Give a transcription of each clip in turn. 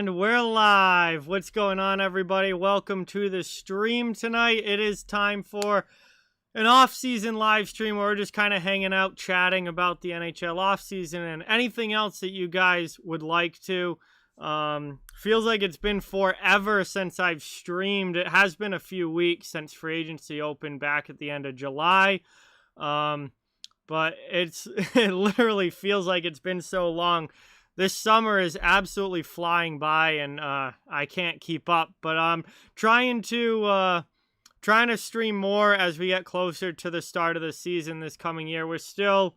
And we're live. What's going on, everybody? Welcome to the stream tonight. It is time for an off-season live stream where we're just kind of hanging out, chatting about the NHL offseason and anything else that you guys would like to. Feels like it's been forever since I've streamed. It has been a few weeks since free agency opened back at the end of July. But it literally feels like it's been so long. This summer is absolutely flying by, and I can't keep up. But I'm trying to stream more as we get closer to the start of the season this coming year. We're still,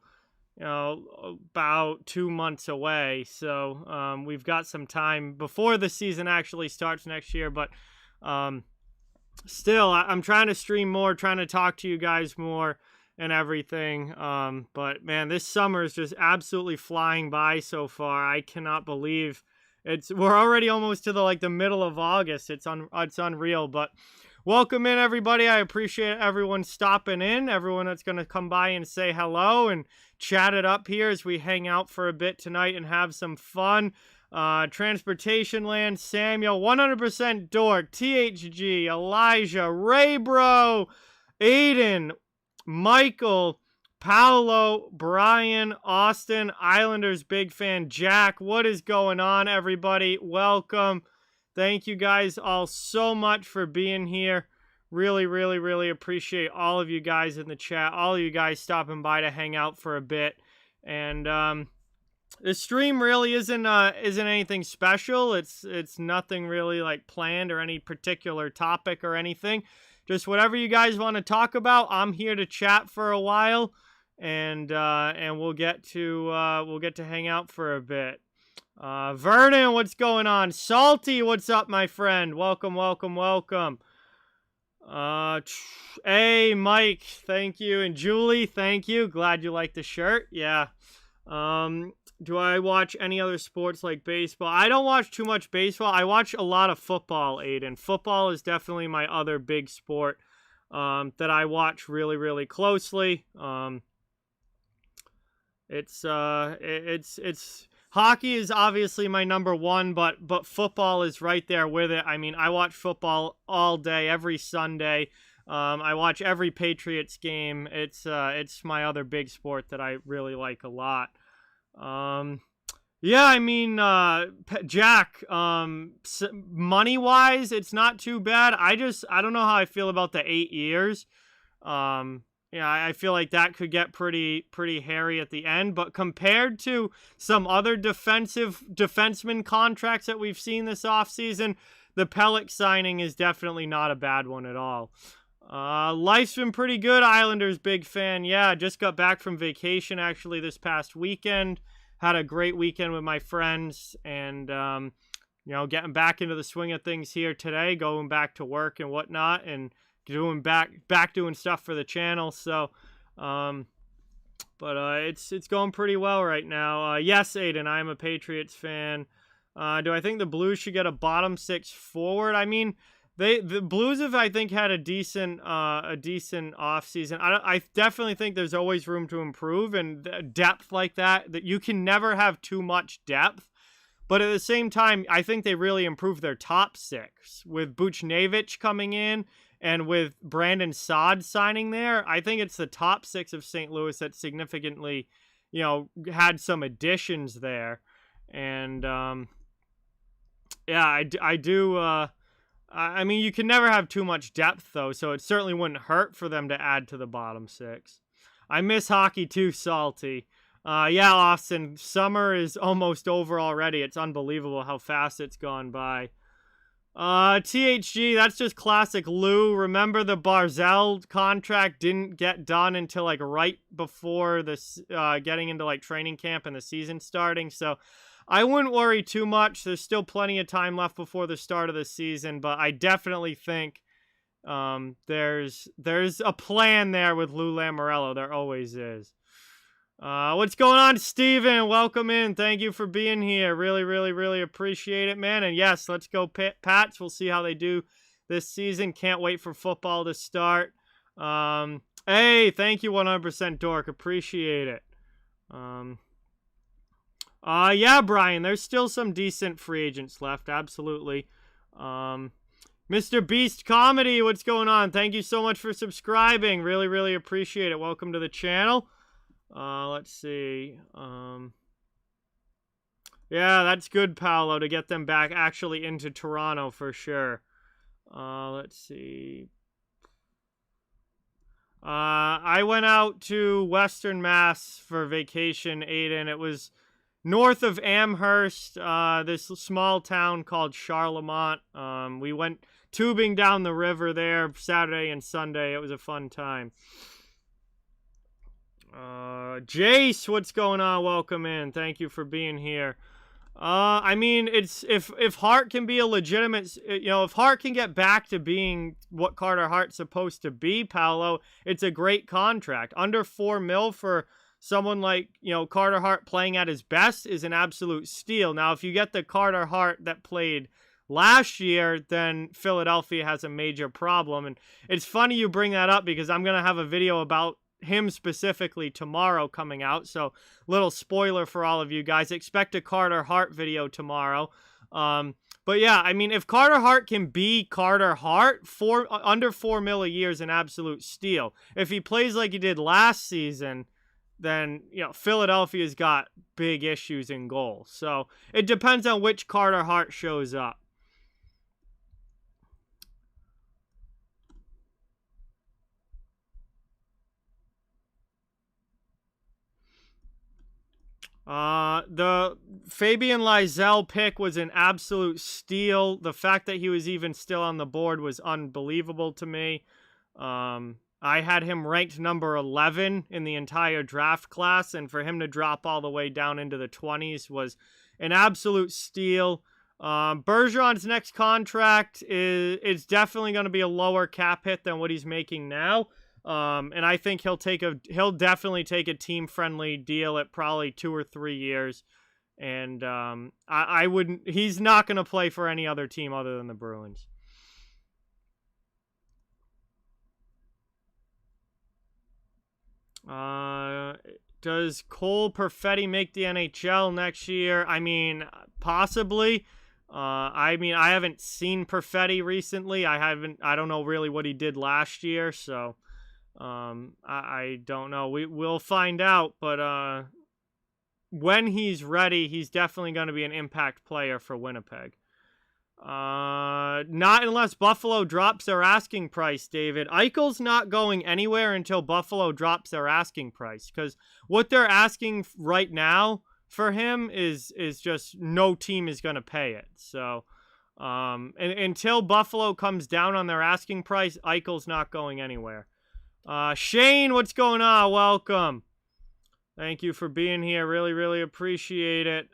about 2 months away, so we've got some time before the season actually starts next year. But still, I'm trying to stream more, trying to talk to you guys more and everything. But man, this summer is just absolutely flying by so far. I cannot believe we're already almost to the middle of August. It's unreal. But welcome in, everybody. I appreciate everyone stopping in, everyone that's going to come by and say hello and chat it up here as we hang out for a bit tonight and have some fun. Transportation Land, Samuel, 100% Dork, THG, Elijah, Ray Bro, Aiden, Michael, Paolo, Brian, Austin, Islanders big fan, Jack. What is going on, everybody? Welcome. Thank you guys all so much for being here. Really, really, really appreciate all of you guys in the chat, all of you guys stopping by to hang out for a bit. And the stream really isn't anything special. It's nothing really planned or any particular topic or anything. Just whatever you guys want to talk about, I'm here to chat for a while, and we'll get to hang out for a bit. Vernon, what's going on? Salty, what's up, my friend? Welcome, welcome, welcome. Hey, Mike, thank you, and Julie, thank you. Glad you like the shirt. Yeah. Do I watch any other sports like baseball? I don't watch too much baseball. I watch a lot of football, Aiden. Football is definitely my other big sport that I watch really, really closely. It's hockey is obviously my number one, but football is right there with it. I mean, I watch football all day, every Sunday. I watch every Patriots game. It's my other big sport that I really like a lot. Yeah, I mean, Jack, money-wise, it's not too bad. I don't know how I feel about the 8 years. Yeah, I feel like that could get pretty hairy at the end, but compared to some other defenseman contracts that we've seen this offseason, the Pelech signing is definitely not a bad one at all. Life's been pretty good. Islanders big fan. Yeah, just got back from vacation actually this past weekend. Had a great weekend with my friends, and getting back into the swing of things here today, going back to work and whatnot, and doing back doing stuff for the channel. So it's going pretty well right now. Yes, Aiden, I'm a Patriots fan. Do I think the Blues should get a bottom six forward? I mean, the Blues have, I think, had a decent offseason. I definitely think there's always room to improve, and depth like that you can never have too much depth. But at the same time, I think they really improved their top six with Buchnevich coming in and with Brandon Saad signing there. I think it's the top six of St. Louis that significantly, had some additions there. And yeah, I do. I mean, you can never have too much depth, though, so it certainly wouldn't hurt for them to add to the bottom six. I miss hockey, too, Salty. Yeah, Austin, summer is almost over already. It's unbelievable how fast it's gone by. THG, that's just classic Lou. Remember the Barzell contract didn't get done until, right before this, getting into, training camp and the season starting, so I wouldn't worry too much. There's still plenty of time left before the start of the season, but I definitely think there's a plan there with Lou Lamoriello. There always is. What's going on, Steven? Welcome in. Thank you for being here. Really, really, really appreciate it, man. And yes, let's go Pats. We'll see how they do this season. Can't wait for football to start. Hey, thank you, 100% Dork. Appreciate it. Yeah, Brian, there's still some decent free agents left. Absolutely. Mr. Beast Comedy, what's going on? Thank you so much for subscribing. Really, really appreciate it. Welcome to the channel. Let's see. Yeah, that's good, Paolo, to get them back actually into Toronto for sure. Let's see. I went out to Western Mass for vacation, Aiden. It was north of Amherst, this small town called Charlemont. We went tubing down the river there Saturday and Sunday. It was a fun time. Jace, what's going on? Welcome in. Thank you for being here. I mean, it's if Hart can be a legitimate, if Hart can get back to being what Carter Hart's supposed to be, Paolo, it's a great contract. Under $4 million for someone like, Carter Hart playing at his best is an absolute steal. Now, if you get the Carter Hart that played last year, then Philadelphia has a major problem. And it's funny you bring that up because I'm going to have a video about him specifically tomorrow coming out. So, little spoiler for all of you guys. Expect a Carter Hart video tomorrow. But yeah, I mean, if Carter Hart can be Carter Hart, under $4 million a year is an absolute steal. If he plays like he did last season, then, Philadelphia's got big issues in goal. So, it depends on which Carter Hart shows up. The Fabian Lysell pick was an absolute steal. The fact that he was even still on the board was unbelievable to me. I had him ranked number 11 in the entire draft class, and for him to drop all the way down into the 20s was an absolute steal. Bergeron's next contract is definitely going to be a lower cap hit than what he's making now. And I think he'll definitely take a team-friendly deal at probably 2 or 3 years. And I wouldn't. He's not going to play for any other team other than the Bruins. Does Cole Perfetti make the NHL next year? I mean, possibly. I haven't seen Perfetti recently. I don't know really what he did last year, so I don't know. We'll find out, but when he's ready, he's definitely going to be an impact player for Winnipeg. Not unless Buffalo drops their asking price, David. Eichel's not going anywhere until Buffalo drops their asking price, because what they're asking right now for him is just no team is going to pay it. So, and until Buffalo comes down on their asking price, Eichel's not going anywhere. Shane, what's going on? Welcome. Thank you for being here. Really, really appreciate it.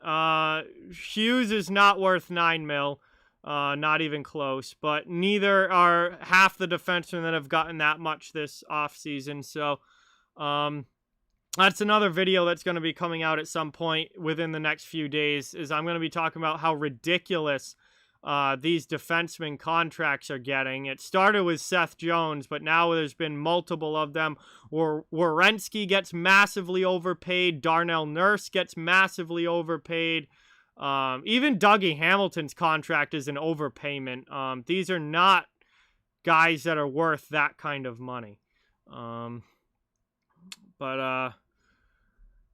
Hughes is not worth $9 million. Not even close. But neither are half the defensemen that have gotten that much this offseason. So, that's another video that's going to be coming out at some point within the next few days, is I'm going to be talking about how ridiculous these defenseman contracts are getting. It started with Seth Jones, but now there's been multiple of them. Werenski gets massively overpaid. Darnell Nurse gets massively overpaid. Even Dougie Hamilton's contract is an overpayment. These are not guys that are worth that kind of money.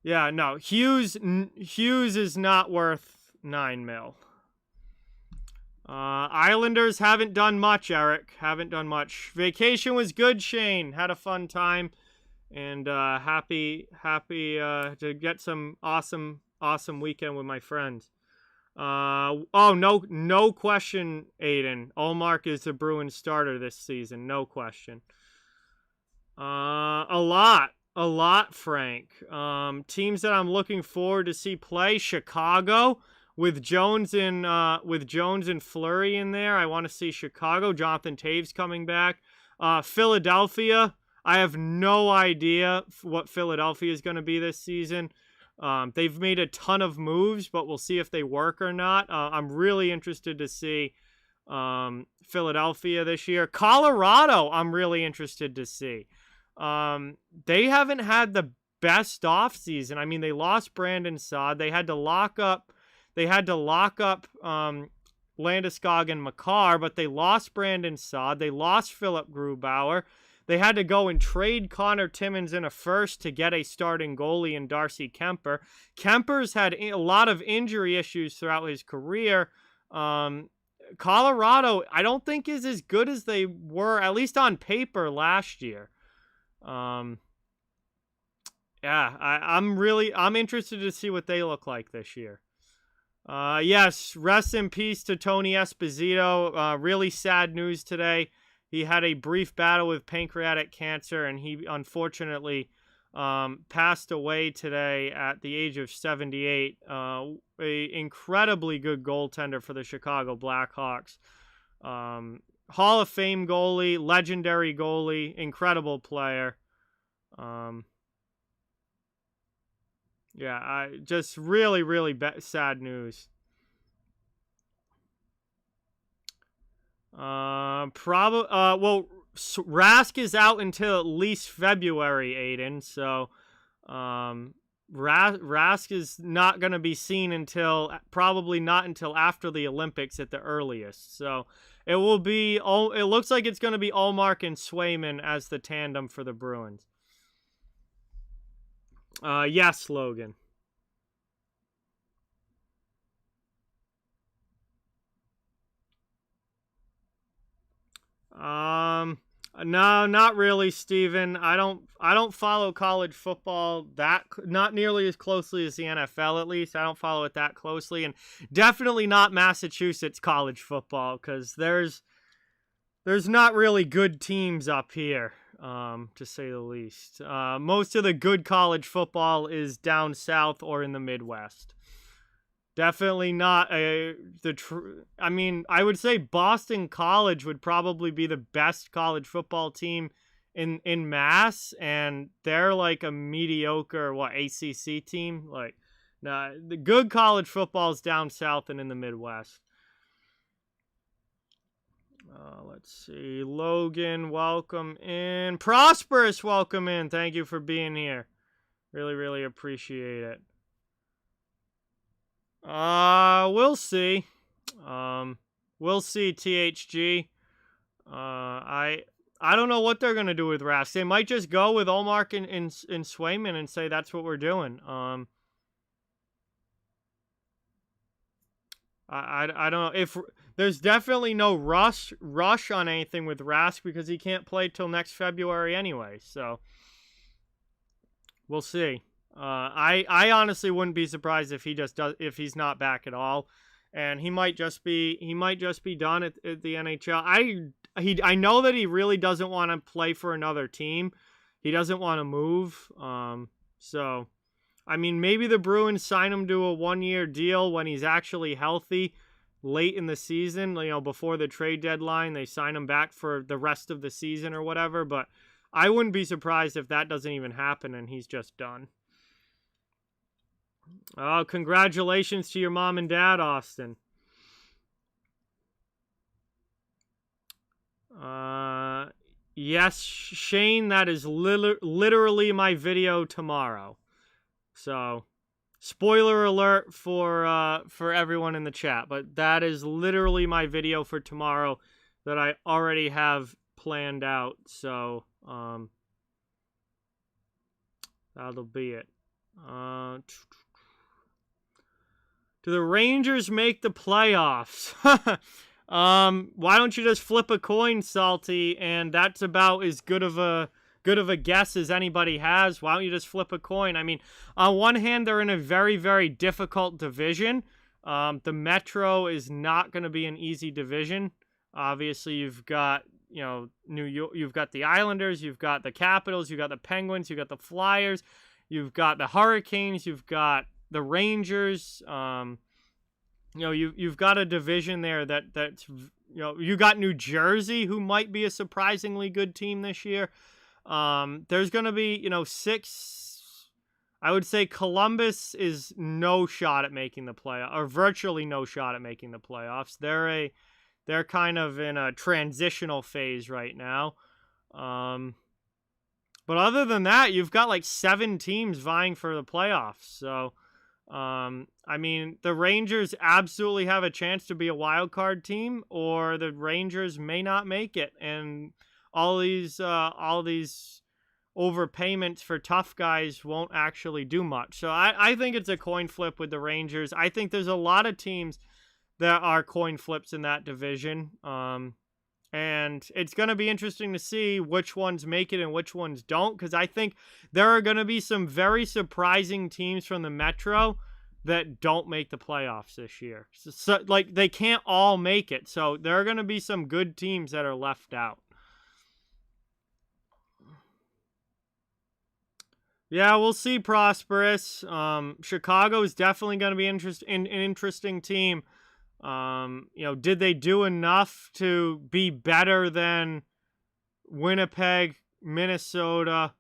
Yeah, no. Hughes is not worth $9 million. Islanders haven't done much, Eric. Haven't done much. Vacation was good, Shane. Had a fun time. And happy to get some awesome weekend with my friends. No question, Aiden. Ullmark is the Bruins starter this season. No question. A lot, Frank. Teams that I'm looking forward to see play: Chicago with Jones and Fleury in there. I want to see Chicago. Jonathan Taves coming back. Philadelphia. I have no idea what Philadelphia is going to be this season. They've made a ton of moves, but we'll see if they work or not. I'm really interested to see Philadelphia this year. Colorado, I'm really interested to see. They haven't had the best offseason. I mean, they lost Brandon Saad. They had to lock up Landeskog and Makar, but they lost Brandon Saad. They lost Philip Grubauer. They had to go and trade Connor Timmins in a first to get a starting goalie in Darcy Kemper. Kemper's had a lot of injury issues throughout his career. Colorado, I don't think is as good as they were, at least on paper, last year. I'm interested to see what they look like this year. Yes, rest in peace to Tony Esposito. Really sad news today. He had a brief battle with pancreatic cancer, and he unfortunately passed away today at the age of 78. A incredibly good goaltender for the Chicago Blackhawks. Hall of Fame goalie, legendary goalie, incredible player. Just really, really sad news. Rask is out until at least February, Aiden. So, Rask is not going to be seen probably not until after the Olympics at the earliest. So, it looks like it's going to be Ullmark and Swayman as the tandem for the Bruins. Yes, Logan. No, not really, Steven. I don't follow college football not nearly as closely as the NFL, at least. I don't follow it that closely, and definitely not Massachusetts college football, because there's not really good teams up here, to say the least. Most of the good college football is down south or in the Midwest. Definitely not I would say Boston College would probably be the best college football team in Mass, and they're like a mediocre ACC team. Like, nah, the good college football is down south and in the Midwest. Let's see. Logan, welcome in. Prosperous, welcome in. Thank you for being here. Really, really appreciate it. We'll see. We'll see, THG. I don't know what they're going to do with Rask. They might just go with Ullmark and Swayman and say that's what we're doing. I don't know. If there's definitely no rush on anything with Rask, because he can't play till next February anyway. So we'll see. I honestly wouldn't be surprised if if he's not back at all, and he might just be done at the NHL. I know that he really doesn't want to play for another team. He doesn't want to move. So I mean, maybe the Bruins sign him to a 1-year deal when he's actually healthy late in the season, before the trade deadline. They sign him back for the rest of the season or whatever, but I wouldn't be surprised if that doesn't even happen and he's just done. Oh, congratulations to your mom and dad, Austin. Yes, Shane, that is literally my video tomorrow. So, spoiler alert for everyone in the chat, but that is literally my video for tomorrow that I already have planned out. So, that'll be it. Do the Rangers make the playoffs? Why don't you just flip a coin, Salty? And that's about as good of a guess as anybody has. Why don't you just flip a coin? I mean, on one hand, they're in a very, very difficult division. The Metro is not going to be an easy division. Obviously, you've got New York, you've got the Islanders, you've got the Capitals, you've got the Penguins, you've got the Flyers, you've got the Hurricanes, you've got the Rangers. You've got a division there that's you got New Jersey, who might be a surprisingly good team this year. There's going to be 6. I would say Columbus is no shot at making the playoffs, or virtually no shot at making the playoffs. They're kind of in a transitional phase right now. But other than that, you've got like 7 teams vying for the playoffs. So, I mean, the Rangers absolutely have a chance to be a wild card team, or the Rangers may not make it, and all these overpayments for tough guys won't actually do much. So I think it's a coin flip with the Rangers. I think there's a lot of teams that are coin flips in that division. And it's going to be interesting to see which ones make it and which ones don't, because I think there are going to be some very surprising teams from the Metro that don't make the playoffs this year. So, like, they can't all make it. So there are going to be some good teams that are left out. Yeah, we'll see, Prosperous. Chicago is definitely going to be an interesting team. Did they do enough to be better than Winnipeg, Minnesota?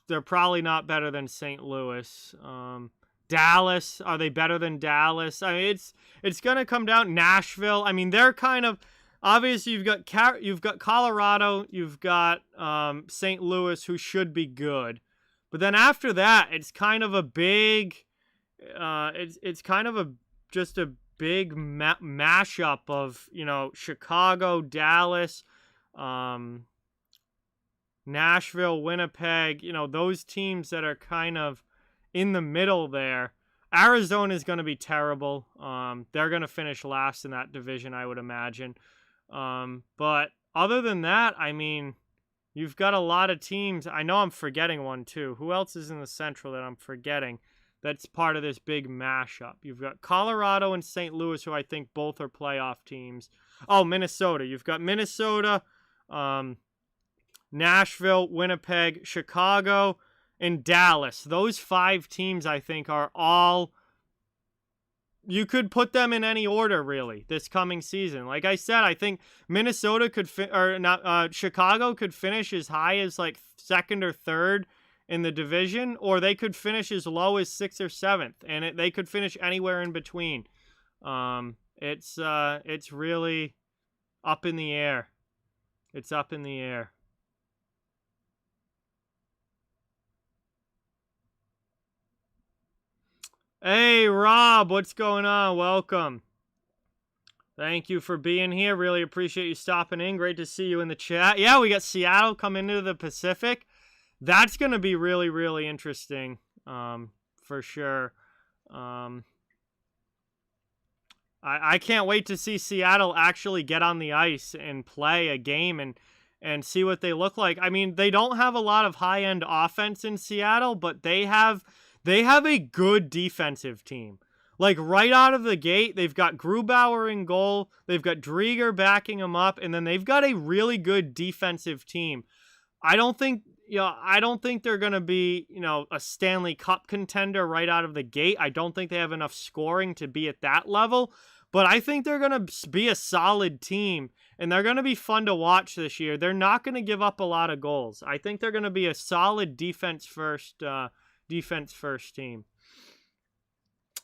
They're probably not better than St. Louis. Dallas, are they better than Dallas? I mean, it's going to come down. Nashville, I mean, they're kind of obviously you've got Colorado, you've got St. Louis, who should be good, but then after that, it's kind of a big, it's kind of just a big mashup of Chicago, Dallas, Nashville, Winnipeg, those teams that are kind of in the middle there. Arizona is going to be terrible. They're going to finish last in that division, I would imagine. But other than that, I mean, you've got a lot of teams. I know I'm forgetting one too. Who else is in the Central that I'm forgetting that's part of this big mashup? You've got Colorado and St. Louis, who I think both are playoff teams. Oh, Minnesota. You've got Minnesota, Nashville, Winnipeg, Chicago, and Dallas. Those 5 teams, I think, are all... You could put them in any order, really, this coming season. Like I said, I think Minnesota could Chicago could finish as high as like 2nd or 3rd in the division, or they could finish as low as 6th or 7th, and they could finish anywhere in between. It's really up in the air. It's up in the air. Hey, Rob, what's going on? Welcome. Thank you for being here. Really appreciate you stopping in. Great to see you in the chat. Yeah, we got Seattle coming into the Pacific. That's going to be really, really interesting, for sure. I can't wait to see Seattle actually get on the ice and play a game and see what they look like. I mean, they don't have a lot of high-end offense in Seattle, but they have a good defensive team. Like, right out of the gate, they've got Grubauer in goal, they've got Drieger backing them up, and then they've got a really good defensive team. I don't think they're going to be, a Stanley Cup contender right out of the gate. I don't think they have enough scoring to be at that level, but I think they're going to be a solid team, and they're going to be fun to watch this year. They're not going to give up a lot of goals. I think they're going to be a solid defense first team.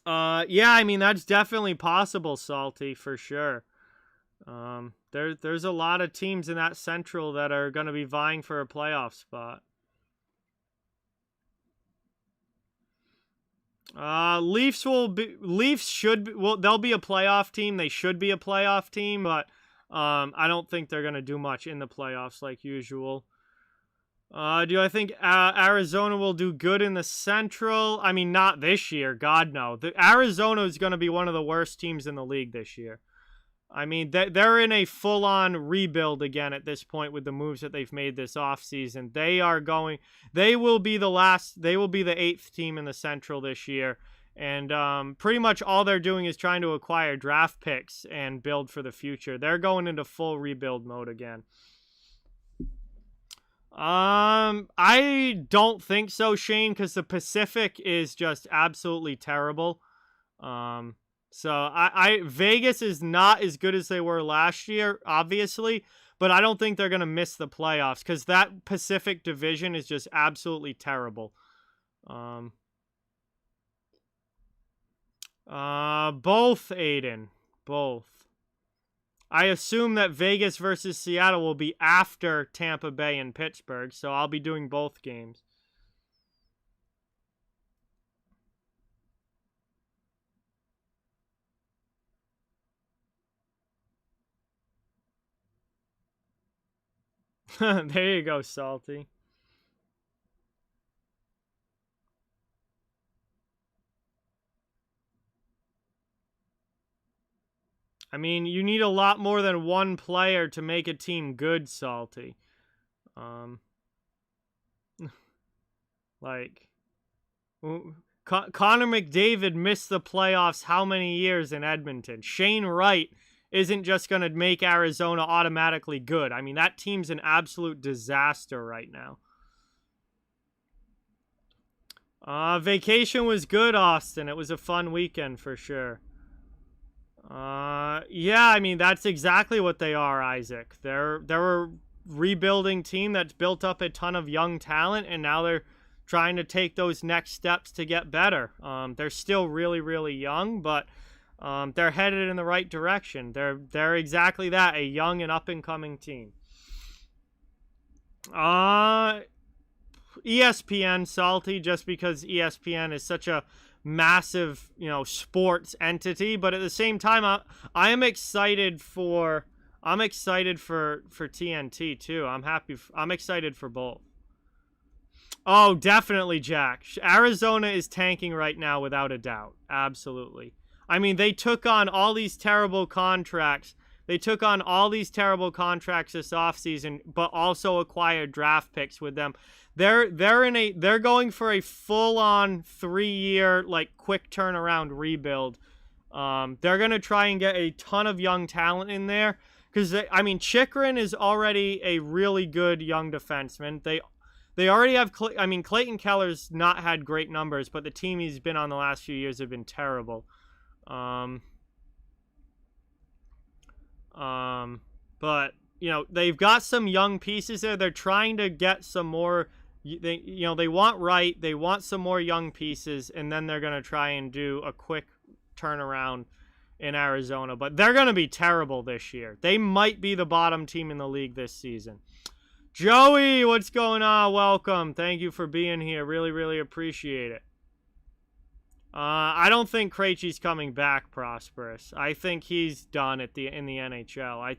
Yeah, I mean, that's definitely possible, Salty, for sure. There's a lot of teams in that Central that are going to be vying for a playoff spot. Leafs they'll be a playoff team. They should be a playoff team, but I don't think they're going to do much in the playoffs like usual. Do I think Arizona will do good in the Central? I mean, not this year. God, no. Arizona is going to be one of the worst teams in the league this year. I mean, they're in a full-on rebuild again at this point with the moves that they've made this offseason. They will be the 8th team in the Central this year. And pretty much all they're doing is trying to acquire draft picks and build for the future. They're going into full rebuild mode again. I don't think so, Shane, because the Pacific is just absolutely terrible. So Vegas is not as good as they were last year, obviously, but I don't think they're going to miss the playoffs because that Pacific division is just absolutely terrible. Both, Aiden. Both. I assume that Vegas versus Seattle will be after Tampa Bay and Pittsburgh, so I'll be doing both games. There you go, Salty. I mean, you need a lot more than one player to make a team good, Salty. Like, Connor McDavid missed the playoffs how many years in Edmonton? Shane Wright isn't just going to make Arizona automatically good. I mean, that team's an absolute disaster right now. Vacation was good, Austin. It was a fun weekend for sure. Yeah, I mean, that's exactly what they are, Isaac. They're a rebuilding team that's built up a ton of young talent, and now they're trying to take those next steps to get better. They're still really, really young, but they're headed in the right direction. They're exactly that, a young and up-and-coming team. ESPN, Salty, just because ESPN is such a massive, sports entity, but at the same time, I am excited for TNT too. I'm excited for both. Oh, definitely, Jack. Arizona is tanking right now without a doubt. Absolutely. I mean, they took on all these terrible contracts. They took on all these terrible contracts this offseason, but also acquired draft picks with them. They're going for a full-on 3-year quick turnaround rebuild. They're gonna try and get a ton of young talent in there because Chychrun is already a really good young defenseman. They already have Clayton Keller's not had great numbers, but the team he's been on the last few years have been terrible. But they've got some young pieces there. They're trying to get some more. They want Wright. They want some more young pieces, and then they're gonna try and do a quick turnaround in Arizona. But they're gonna be terrible this year. They might be the bottom team in the league this season. Joey, what's going on? Welcome. Thank you for being here. Really, really appreciate it. I don't think Krejci's coming back, Prosperous. I think he's done in the NHL. I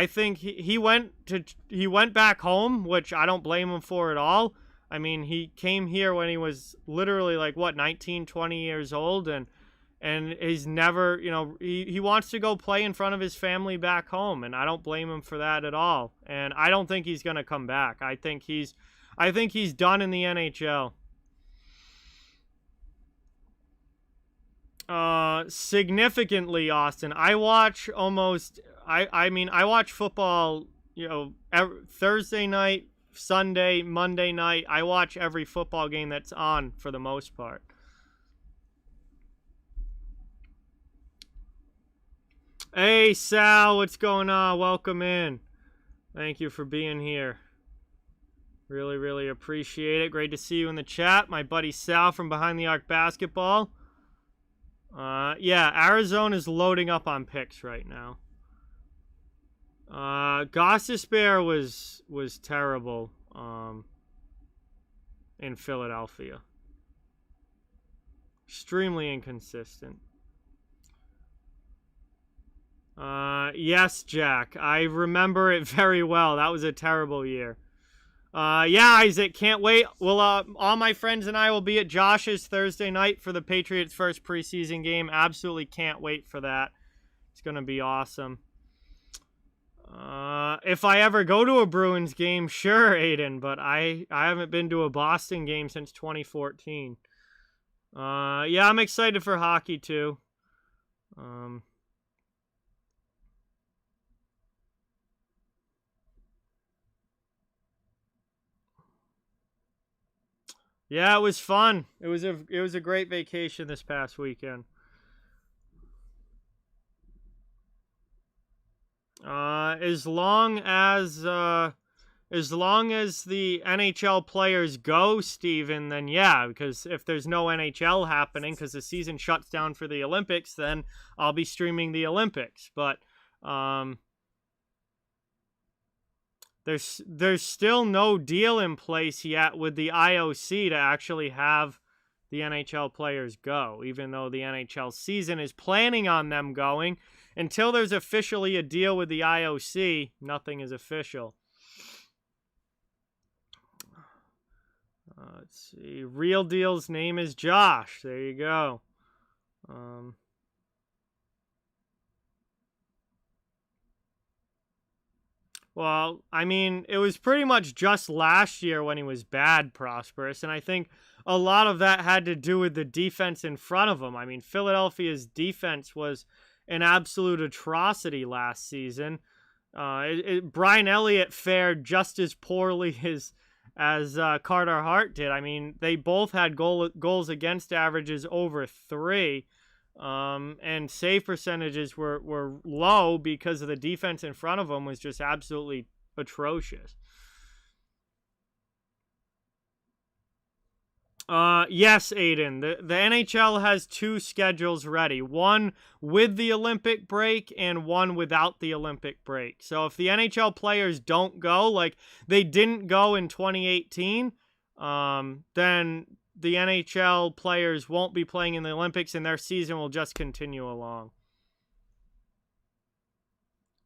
think he went back home, which I don't blame him for at all. I mean, he came here when he was literally 19, 20 years old, and he's never, he wants to go play in front of his family back home, and I don't blame him for that at all. And I don't think he's going to come back. I think he's done in the NHL. Significantly, Austin. I watch football, Thursday night, Sunday, Monday night. I watch every football game that's on for the most part. Hey, Sal, what's going on? Welcome in. Thank you for being here. Really, really appreciate it. Great to see you in the chat. My buddy Sal from Behind the Arc Basketball. Yeah, Arizona's loading up on picks right now. Gostisbehere was terrible in Philadelphia. Extremely inconsistent. Yes, Jack. I remember it very well. That was a terrible year. Yeah, Isaac, can't wait. Well, all my friends and I will be at Josh's Thursday night for the Patriots' first preseason game. Absolutely can't wait for that. It's going to be awesome. If I ever go to a Bruins game, sure, Aiden, but I haven't been to a Boston game since 2014. Yeah, I'm excited for hockey, too. Yeah, it was fun. It was a great vacation this past weekend. As long as the NHL players go, Steven, then yeah, because if there's no NHL happening because the season shuts down for the Olympics, then I'll be streaming the Olympics. But There's still no deal in place yet with the IOC to actually have the NHL players go, even though the NHL season is planning on them going. Until there's officially a deal with the IOC, nothing is official. Let's see. Real Deal's name is Josh. There you go. Well, I mean, it was pretty much just last year when he was bad, Prosperous, and I think a lot of that had to do with the defense in front of him. I mean, Philadelphia's defense was an absolute atrocity last season. Brian Elliott fared just as poorly as Carter Hart did. I mean, they both had goals against averages over 3. And save percentages were low because of the defense in front of them was just absolutely atrocious. Yes, Aiden. The NHL has 2 schedules ready. One with the Olympic break and one without the Olympic break. So if the NHL players don't go, like they didn't go in 2018, then the NHL players won't be playing in the Olympics and their season will just continue along.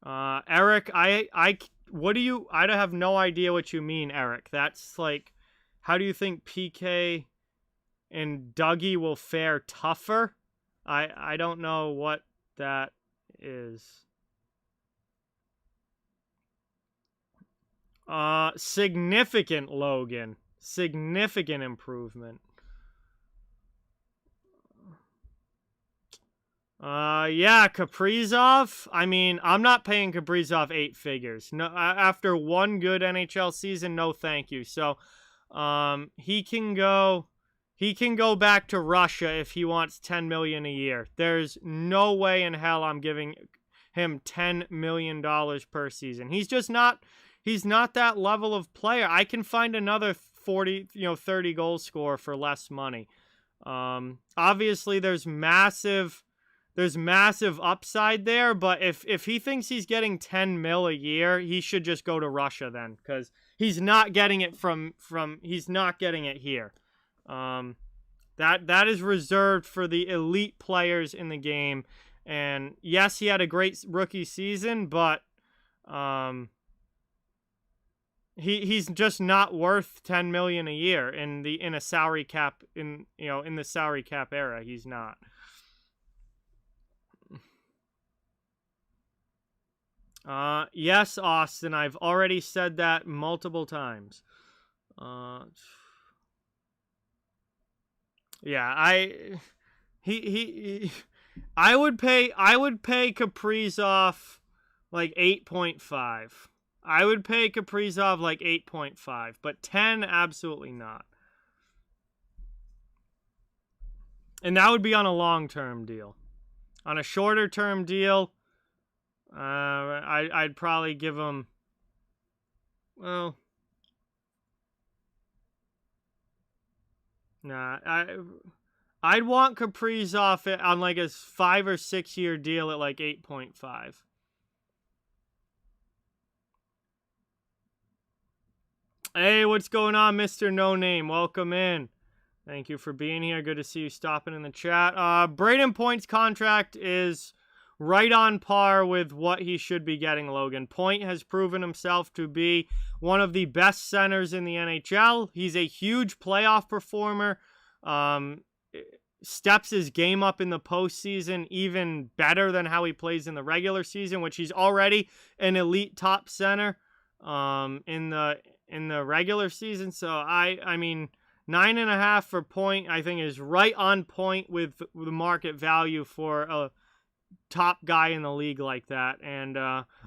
Eric, I have no idea what you mean, Eric. That's like, how do you think PK and Dougie will fare tougher? I don't know what that is. Significant, Logan. Significant improvement. Yeah, Kaprizov. I mean, I'm not paying Kaprizov 8 figures. No, after one good NHL season, no thank you. So, he can go back to Russia if he wants $10 million a year. There's no way in hell I'm giving him $10 million per season. He's not that level of player. I can find another 30 goal scorer for less money. Obviously there's massive upside there, but if he thinks he's getting 10 mil a year, he should just go to Russia then, because he's not getting it he's not getting it here. That is reserved for the elite players in the game. And yes, he had a great rookie season, but he's just not worth 10 million a year in a salary cap in the salary cap era. He's not. Yes, Austin, I've already said that multiple times. Yeah, I would pay Kaprizov like 8.5. I would pay Kaprizov like 8.5, but 10 absolutely not. And that would be on a long-term deal. On a shorter-term deal, I'd probably give him, well, nah, I'd want Kaprizov on like a 5 or 6 year deal at like 8.5. Hey, what's going on, Mr. No Name? Welcome in. Thank you for being here. Good to see you stopping in the chat. Braden Point's contract is right on par with what he should be getting, Logan. Point has proven himself to be one of the best centers in the NHL. He's a huge playoff performer. Steps his game up in the postseason even better than how he plays in the regular season, which he's already an elite top center in the regular season. So I mean, 9.5 for Point, I think, is right on point with the market value for a top guy in the league like that. And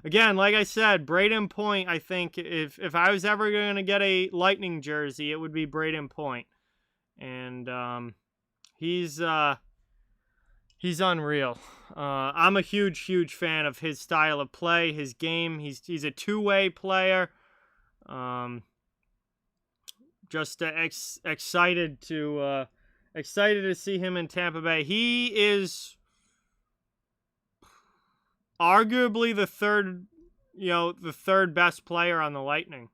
again, like I said, Braden Point, I think if I was ever going to get a Lightning jersey, it would be Braden Point. And he's unreal. I'm a huge fan of his style of play, his game. He's a two-way player. Just excited to see him in Tampa Bay. He is arguably the third best player on the Lightning.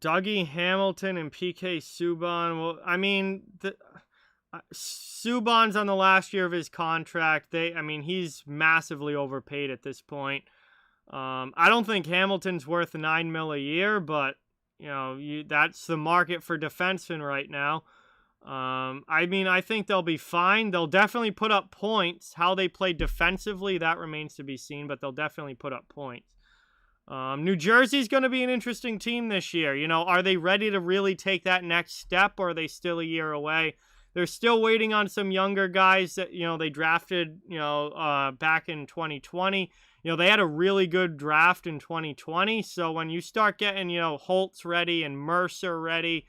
Dougie Hamilton and PK Subban. Well, I mean, Subban's on the last year of his contract. He's massively overpaid at this point. I don't think Hamilton's worth $9 million a year, but that's the market for defensemen right now. I think they'll be fine. They'll definitely put up points. How they play defensively, that remains to be seen, but they'll definitely put up points. New Jersey's going to be an interesting team this year. Are they ready to really take that next step, or are they still a year away? They're still waiting on some younger guys that, they drafted, back in 2020. They had a really good draft in 2020. So when you start getting, Holtz ready and Mercer ready,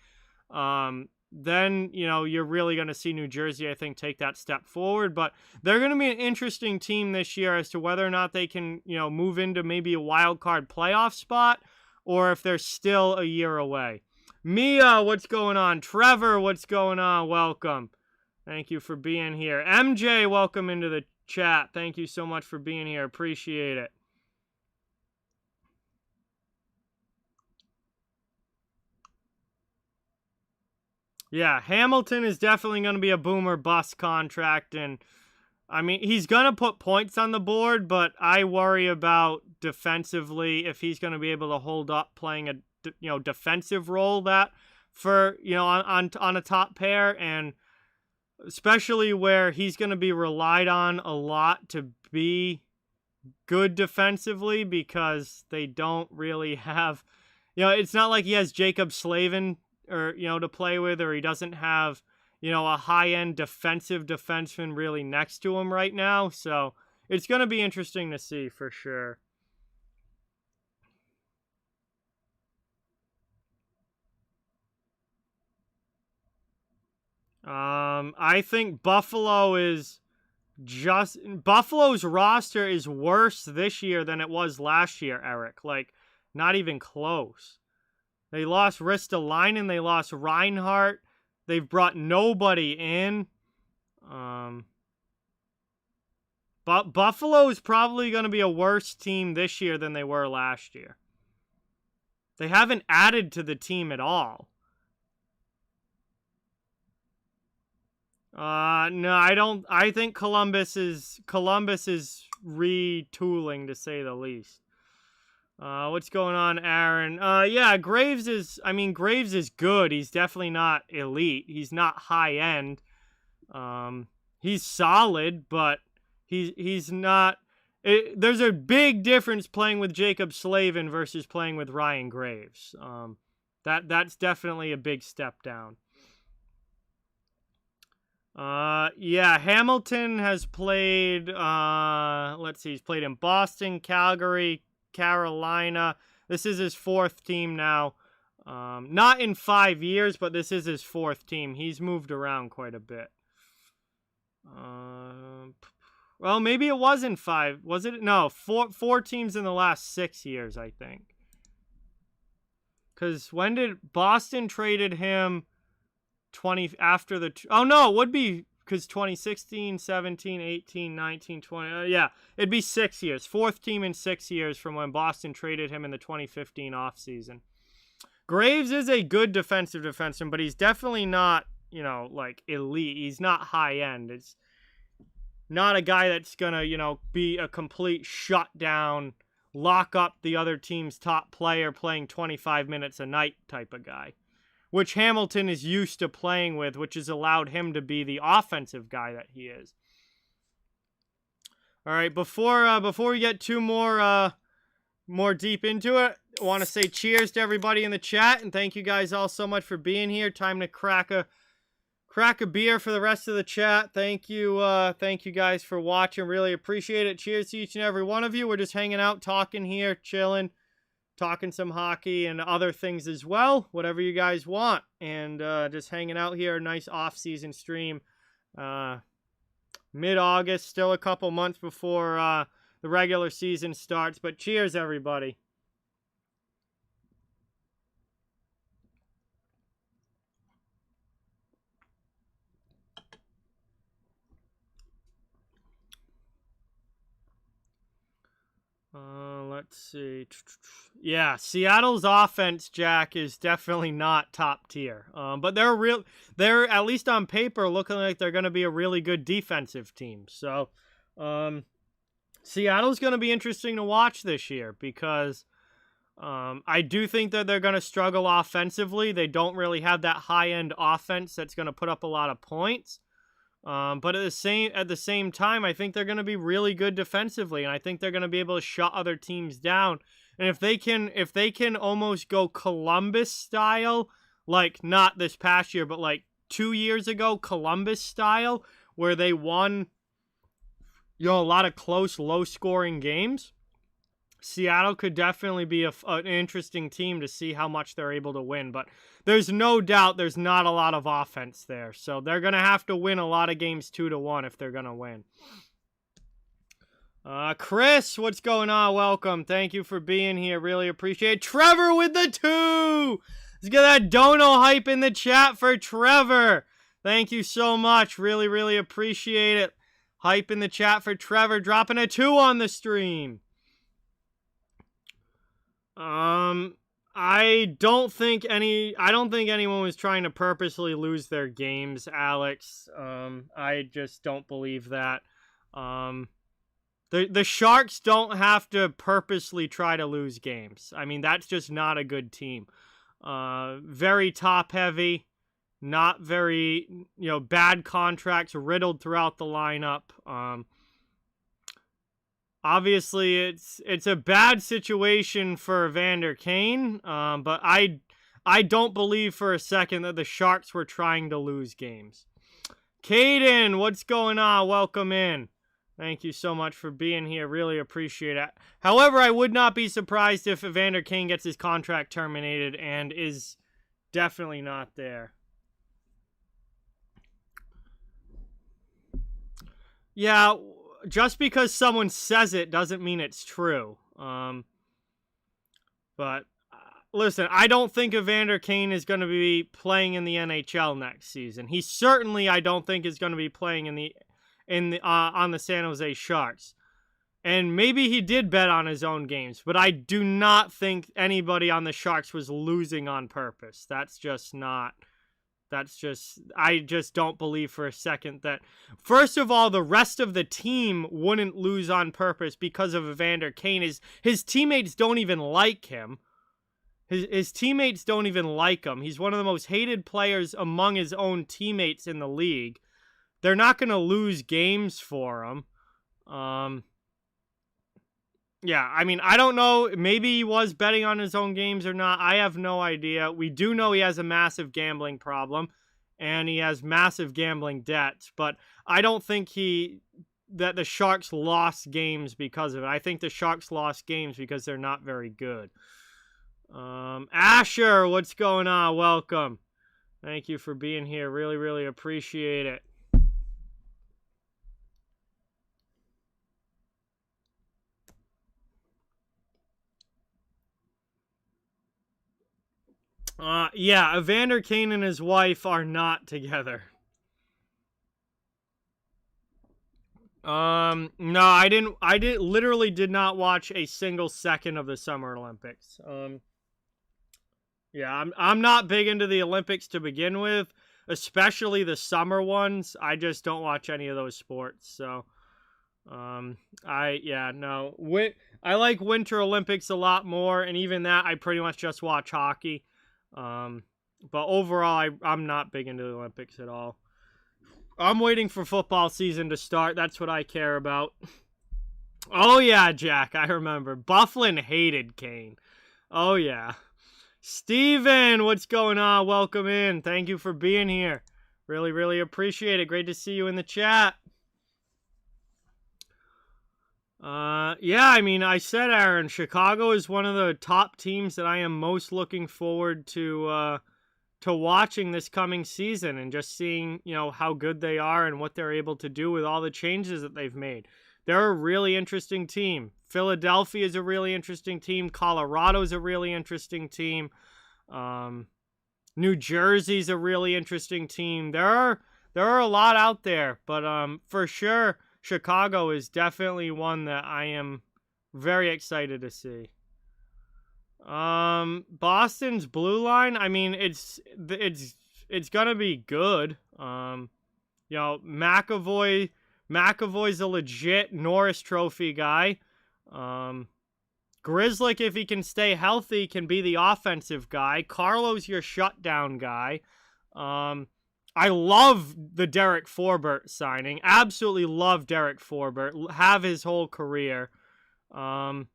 then, you're really going to see New Jersey, I think, take that step forward. But they're going to be an interesting team this year as to whether or not they can, move into maybe a wild card playoff spot, or if they're still a year away. Mia, what's going on? Trevor, what's going on? Welcome. Thank you for being here. MJ, welcome into the chat. Thank you so much for being here. Appreciate it. Yeah, Hamilton is definitely going to be a boomer bust contract, and he's going to put points on the board, but I worry about defensively if he's going to be able to hold up playing a defensive role that for on a top pair, and especially where he's going to be relied on a lot to be good defensively, because they don't really have, it's not like he has Jacob Slavin or to play with, or he doesn't have a high-end defensive defenseman really next to him right now. So it's going to be interesting to see for sure. I think Buffalo's roster is worse this year than it was last year, Eric. Like, not even close. They lost Ristolainen, they lost Reinhart. They've brought nobody in. But Buffalo is probably going to be a worse team this year than they were last year. They haven't added to the team at all. No, I don't. I think Columbus is retooling, to say the least. What's going on, Aaron? Yeah, Graves is good. He's definitely not elite. He's not high end. He's solid, but he's not. There's a big difference playing with Jacob Slavin versus playing with Ryan Graves. That's definitely a big step down. Yeah, Hamilton has played, he's played in Boston, Calgary, Carolina. This is his fourth team now. Not in 5 years, but this is his fourth team. He's moved around quite a bit. Well, maybe it wasn't 5. Was it? No, four teams in the last 6 years, I think. Because when did Boston traded him 20 after the... Oh, no, it would be because 2016, 17, 18, 19, 20... yeah, it'd be 6 years. Fourth team in 6 years from when Boston traded him in the 2015 offseason. Graves is a good defensive defenseman, but he's definitely not, like elite. He's not high end. It's not a guy that's going to, be a complete shutdown, lock up the other team's top player playing 25 minutes a night type of guy, which Hamilton is used to playing with, which has allowed him to be the offensive guy that he is. All right, before we get too more deep into it, I want to say cheers to everybody in the chat, and thank you guys all so much for being here. Time to crack a beer for the rest of the chat. Thank you guys for watching. Really appreciate it. Cheers to each and every one of you. We're just hanging out, talking here, chilling, talking some hockey and other things as well, whatever you guys want, and just hanging out here. A nice off-season stream, mid-August, still a couple months before the regular season starts. But cheers, everybody. Let's see. Yeah, Seattle's offense, Jack, is definitely not top tier. But they're at least on paper looking like they're going to be a really good defensive team. So, Seattle's going to be interesting to watch this year because I do think that they're going to struggle offensively. They don't really have that high-end offense that's going to put up a lot of points. But at the same time, I think they're going to be really good defensively, and I think they're going to be able to shut other teams down. And if they can almost go Columbus style, like not this past year, but like 2 years ago, Columbus style, where they won, a lot of close, low-scoring games, Seattle could definitely be an interesting team to see how much they're able to win. But there's no doubt there's not a lot of offense there. So they're going to have to win a lot of games 2-1 if they're going to win. Chris, what's going on? Welcome. Thank you for being here. Really appreciate it. Trevor with the 2. Let's get that dono hype in the chat for Trevor. Thank you so much. Really, really appreciate it. Hype in the chat for Trevor. Dropping a 2 on the stream. I don't think anyone was trying to purposely lose their games, Alex. I just don't believe that. The Sharks don't have to purposely try to lose games. I mean, that's just not a good team. Very top heavy, not very, bad contracts riddled throughout the lineup. Obviously, it's a bad situation for Evander Kane, but I don't believe for a second that the Sharks were trying to lose games. Caden, what's going on? Welcome in. Thank you so much for being here. Really appreciate it. However, I would not be surprised if Evander Kane gets his contract terminated and is definitely not there. Yeah, just because someone says it doesn't mean it's true. But listen, I don't think Evander Kane is going to be playing in the NHL next season. He certainly, I don't think, is going to be playing on the San Jose Sharks. And maybe he did bet on his own games, but I do not think anybody on the Sharks was losing on purpose. I just don't believe for a second that, first of all, the rest of the team wouldn't lose on purpose because of Evander Kane. His teammates don't even like him. His teammates don't even like him. He's one of the most hated players among his own teammates in the league. They're not going to lose games for him. Yeah, I mean, I don't know. Maybe he was betting on his own games or not. I have no idea. We do know he has a massive gambling problem, and he has massive gambling debts. But I don't think that the Sharks lost games because of it. I think the Sharks lost games because they're not very good. Asher, what's going on? Welcome. Thank you for being here. Really, really appreciate it. Yeah, Evander Kane and his wife are not together. No, I literally did not watch a single second of the Summer Olympics. Yeah, I'm not big into the Olympics to begin with, especially the summer ones. I just don't watch any of those sports. So, I like Winter Olympics a lot more, and even that I pretty much just watch hockey. But overall, I'm not big into the Olympics at all. I'm waiting for football season to start. That's what I care about. Oh, yeah, Jack, I remember. Bufflin hated Kane. Oh, yeah. Steven, what's going on? Welcome in. Thank you for being here. Really, really appreciate it. Great to see you in the chat. Yeah, I mean, I said, Aaron, Chicago is one of the top teams that I am most looking forward to watching this coming season and just seeing, how good they are and what they're able to do with all the changes that they've made. they're a really interesting team. Philadelphia is a really interesting team. Colorado is a really interesting team. New Jersey's a really interesting team. There are a lot out there, but for sure, Chicago is definitely one that I am very excited to see. Boston's blue line, I mean, it's gonna be good. McAvoy's a legit Norris Trophy guy. Grzelcyk, if he can stay healthy, can be the offensive guy. Carlo's your shutdown guy. I love the Derek Forbort signing. Absolutely love Derek Forbort. Have his whole career. The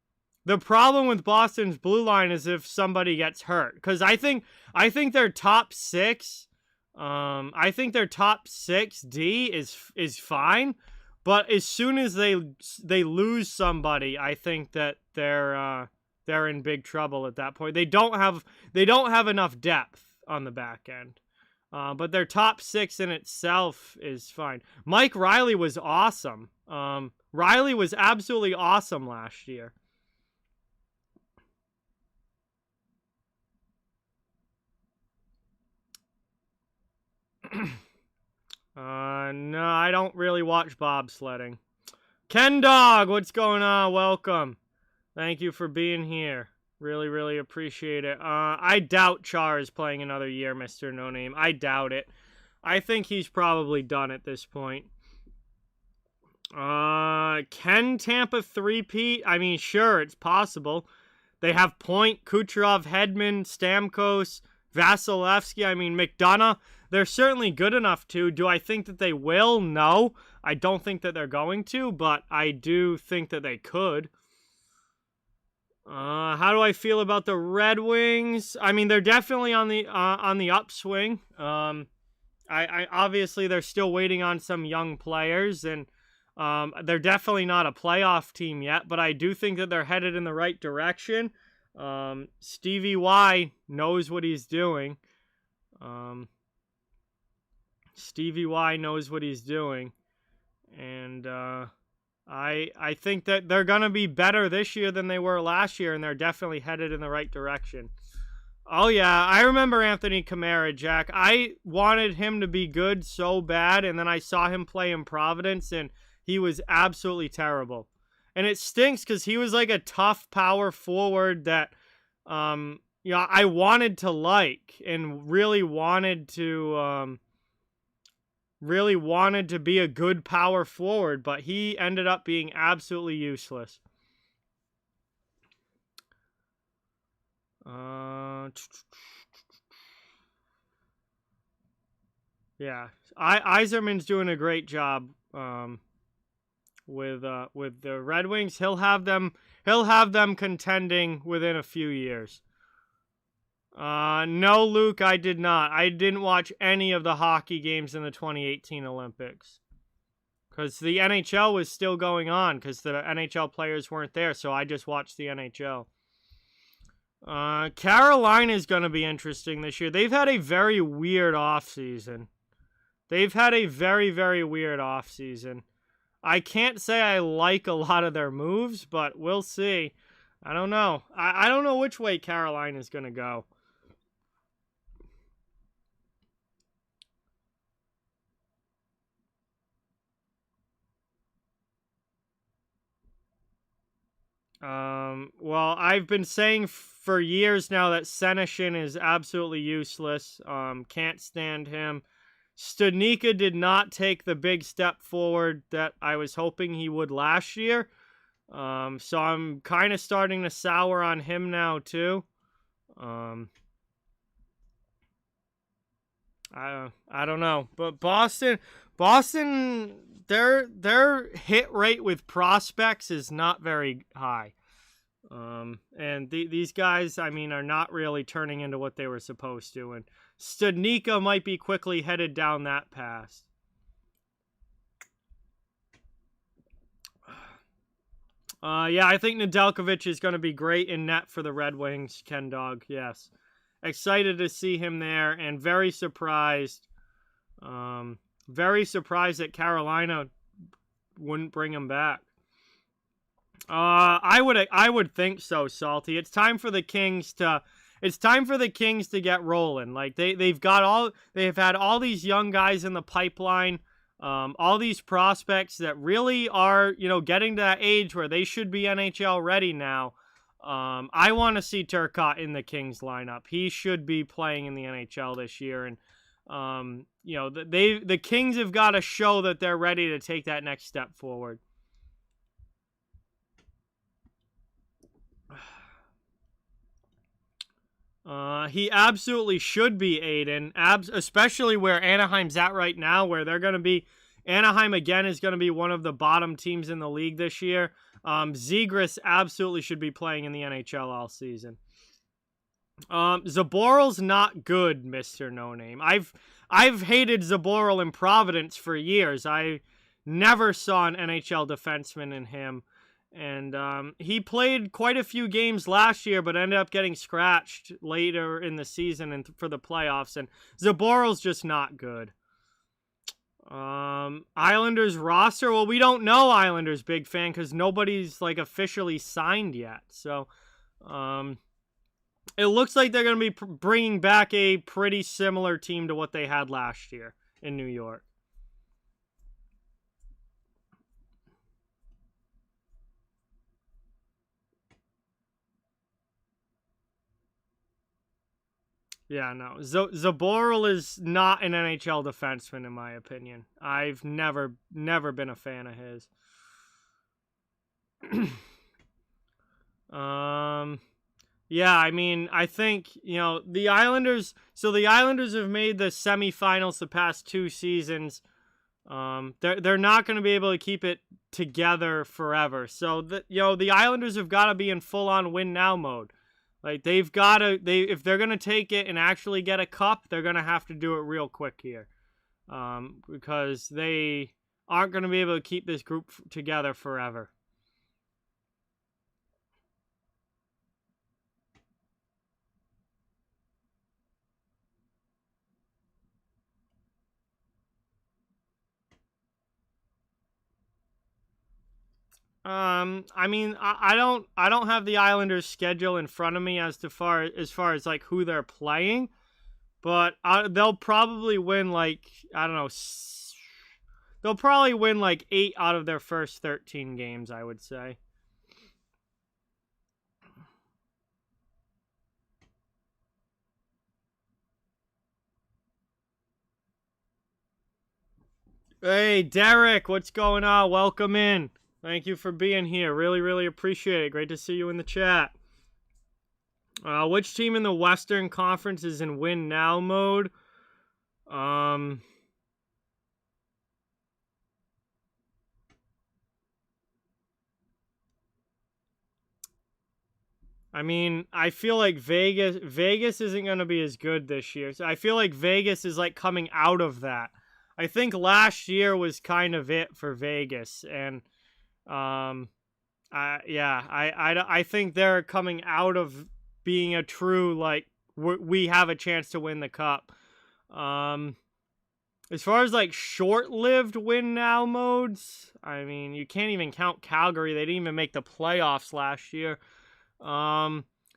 problem with Boston's blue line is if somebody gets hurt, because I think their top six, I think their top 6D is fine, but as soon as they lose somebody, I think that they're in big trouble at that point. They don't have enough depth on the back end, but their top 6 in itself is fine. Mike Riley was awesome. Riley was absolutely awesome last year. No, I don't really watch bobsledding. Ken Dog, what's going on? Welcome. Thank you for being here. Really, really appreciate it. I doubt Char is playing another year, Mr. No Name. I doubt it. I think he's probably done at this point. Can Tampa three-peat? I mean, sure, it's possible. They have Point, Kucherov, Hedman, Stamkos, Vasilevsky. I mean, McDonough. They're certainly good enough to. Do I think that they will? No. I don't think that they're going to, but I do think that they could. How do I feel about the Red Wings? I mean, they're definitely on the upswing. I obviously they're still waiting on some young players, and they're definitely not a playoff team yet, but I do think that they're headed in the right direction. Stevie Y knows what he's doing. Stevie Y knows what he's doing. And I think that they're going to be better this year than they were last year, and they're definitely headed in the right direction. Oh, yeah, I remember Anthony Kamara, Jack. I wanted him to be good so bad, and then I saw him play in Providence, and he was absolutely terrible. And it stinks because he was like a tough power forward that I wanted to like and really wanted to be a good power forward, but he ended up being absolutely useless. Yeah, Yzerman's doing a great job with the Red Wings. He'll have them contending within a few years. No, Luke, I did not. I didn't watch any of the hockey games in the 2018 Olympics. Because the NHL was still going on, because the NHL players weren't there, so I just watched the NHL. Carolina is going to be interesting this year. They've had a very weird offseason. They've had a very, very weird offseason. I can't say I like a lot of their moves, but we'll see. I don't know. I don't know which way Carolina is going to go. Well, I've been saying for years now that Senyshyn is absolutely useless. Can't stand him. Studnicka did not take the big step forward that I was hoping he would last year. So I'm kind of starting to sour on him now too. I don't know, but Boston, their hit rate with prospects is not very high. And these guys, I mean, are not really turning into what they were supposed to. And Studnicka might be quickly headed down that path. Yeah, I think Nedeljkovic is going to be great in net for the Red Wings, Ken Dog, yes. Excited to see him there, and very surprised. Very surprised that Carolina wouldn't bring him back. I would think so, Salty. It's time for the Kings to get rolling. Like they've had all these young guys in the pipeline, all these prospects that really are, getting to that age where they should be NHL ready now. I want to see Turcotte in the Kings lineup. He should be playing in the NHL this year, and the Kings have got to show that they're ready to take that next step forward. He absolutely should be, Aiden. Especially where Anaheim's at right now, where they're going to be. Anaheim, again, is going to be one of the bottom teams in the league this year. Zegras absolutely should be playing in the NHL all season. Zaboral's not good, Mr. No Name. I've hated Zaboral in Providence for years. I never saw an NHL defenseman in him. And he played quite a few games last year, but ended up getting scratched later in the season and for the playoffs. And Zaboral's just not good. Islanders roster. Well, we don't know Islanders big fan because nobody's officially signed yet. So it looks like they're going to be bringing back a pretty similar team to what they had last year in New York. Yeah, no. Zaboral is not an NHL defenseman, in my opinion. I've never been a fan of his. Yeah, I mean, I think, the Islanders... So the Islanders have made the semifinals the past 2 seasons. They're not going to be able to keep it together forever. So, the Islanders have got to be in full-on win-now mode. They've got to, if they're going to take it and actually get a cup, they're going to have to do it real quick here. Because they aren't going to be able to keep this group together forever. I mean, I don't have the Islanders' schedule in front of me as far as who they're playing, but they'll probably win I don't know, they'll probably win 8 out of their first 13 games, I would say. Hey, Derek, what's going on? Welcome in. Thank you for being here. Really, really appreciate it. Great to see you in the chat. Which team in the Western Conference is in win now mode? I mean, I feel like Vegas isn't going to be as good this year. So I feel like Vegas is coming out of that. I think last year was kind of it for Vegas, and I think they're coming out of being a true we have a chance to win the cup. As far as short-lived win now modes, I mean, you can't even count Calgary. They didn't even make the playoffs last year.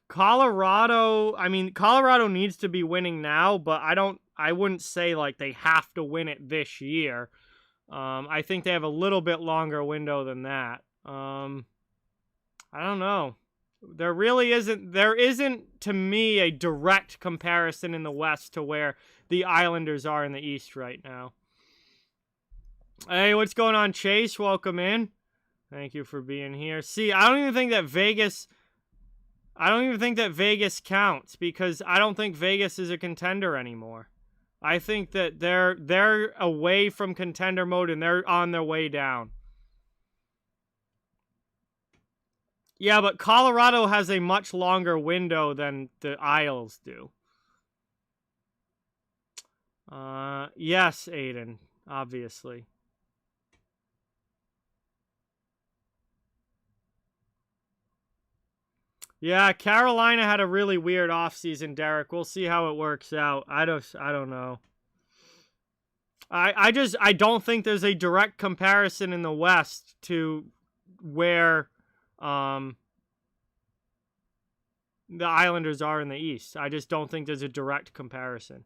Colorado, I mean, Colorado needs to be winning now, but I wouldn't say they have to win it this year. I think they have a little bit longer window than that. I don't know. There isn't to me a direct comparison in the West to where the Islanders are in the East right now. Hey, what's going on, Chase? Welcome in. Thank you for being here. See, I don't even think that Vegas counts because I don't think Vegas is a contender anymore. I think that they're away from contender mode and they're on their way down. Yeah, but Colorado has a much longer window than the Isles do. Yes, Aiden, obviously. Yeah, Carolina had a really weird offseason, Derek. We'll see how it works out. I don't know. I don't think there's a direct comparison in the West to where The Islanders are in the East. I just don't think there's a direct comparison.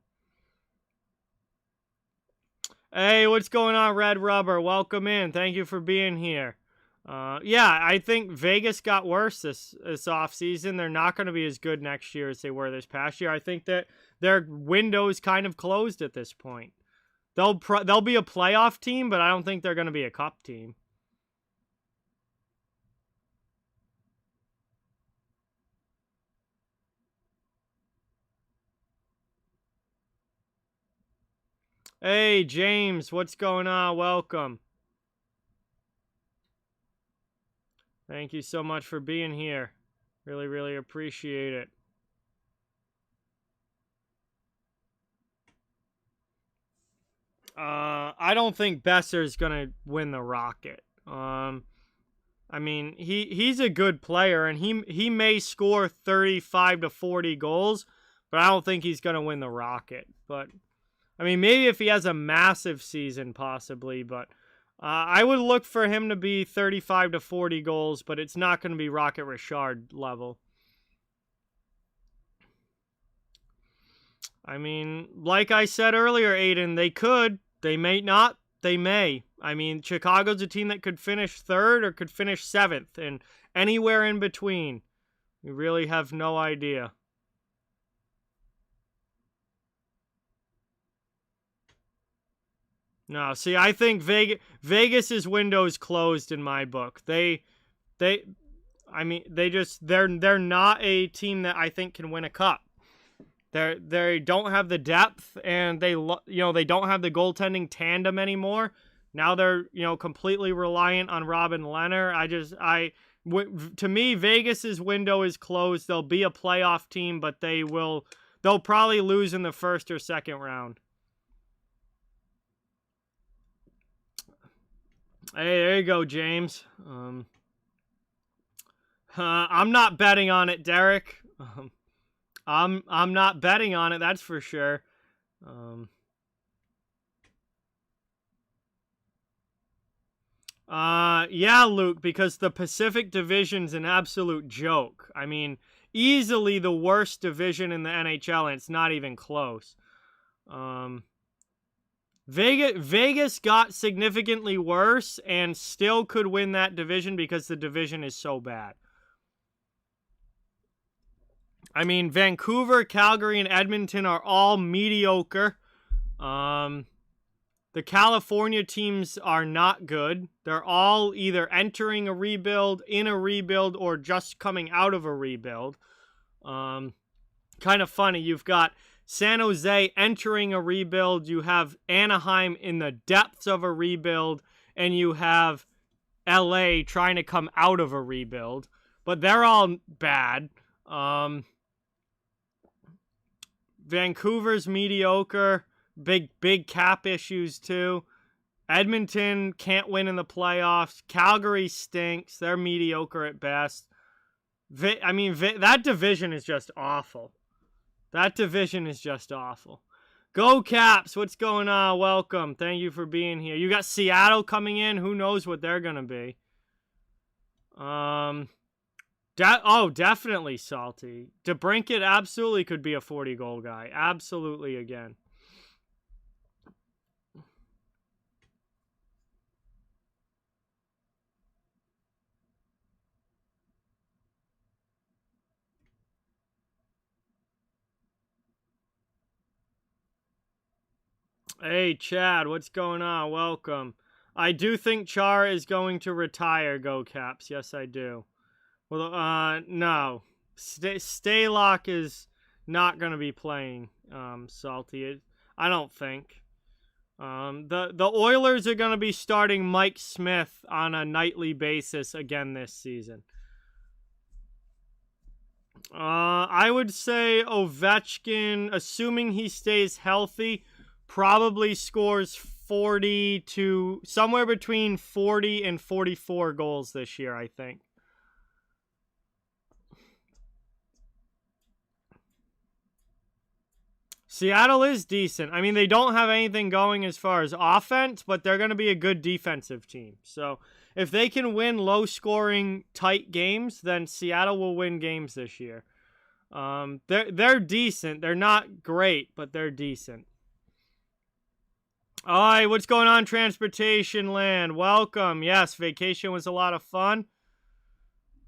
Hey, what's going on, Red Rubber? Welcome in. Thank you for being here. Yeah, I think Vegas got worse this offseason. They're not going to be as good next year as they were this past year. I think that their window is kind of closed at this point. They'll be a playoff team, but I don't think they're going to be a cup team. Hey, James, what's going on? Welcome. Thank you so much for being here. Really, really appreciate it. I don't think Besser's gonna win the Rocket. I mean, he's a good player, and he may score 35 to 40 goals, but I don't think he's gonna win the Rocket. But I mean, maybe if he has a massive season, possibly. But I would look for him to be 35 to 40 goals, but it's not going to be Rocket Richard level. I mean, like I said earlier, Aiden, they could. They may not. They may. I mean, Chicago's a team that could finish third or could finish seventh, and anywhere in between. We really have no idea. No, see, I think Vegas's window is closed in my book. I mean, they're not a team that I think can win a cup. They don't have the depth, and they don't have the goaltending tandem anymore. Now they're completely reliant on Robin Lehner. To me, Vegas's window is closed. They'll be a playoff team, but they'll probably lose in the first or second round. Hey, there you go, James. I'm not betting on it, Derek. I'm not betting on it, that's for sure. Yeah, Luke, because the Pacific Division's an absolute joke. I mean, easily the worst division in the NHL, and it's not even close. Vegas got significantly worse and still could win that division because the division is so bad. I mean, Vancouver, Calgary, and Edmonton are all mediocre. The California teams are not good. They're all either entering a rebuild, in a rebuild, or just coming out of a rebuild. Kind of funny. You've got San Jose entering a rebuild, you have Anaheim in the depths of a rebuild, and you have LA trying to come out of a rebuild. But they're all bad. Vancouver's mediocre, big cap issues too. Edmonton can't win in the playoffs. Calgary stinks. They're mediocre at best. That division is just awful. That division is just awful. Go Caps! What's going on? Welcome. Thank you for being here. You got Seattle coming in. Who knows what they're going to be. Definitely Salty. DeBrincat absolutely could be a 40-goal guy. Absolutely again. Hey, Chad, what's going on? Welcome. I do think Char is going to retire, Go Caps. Yes, I do. Well, no. Staylock is not going to be playing, Salty. I don't think. The Oilers are going to be starting Mike Smith on a nightly basis again this season. I would say Ovechkin, assuming he stays healthy, probably scores 40 to somewhere between 40 and 44 goals this year, I think. Seattle is decent. I mean, they don't have anything going as far as offense, but they're going to be a good defensive team. So if they can win low-scoring, tight games, then Seattle will win games this year. They're decent. They're not great, but they're decent. All right, what's going on, Transportation Land? Welcome. Yes, vacation was a lot of fun.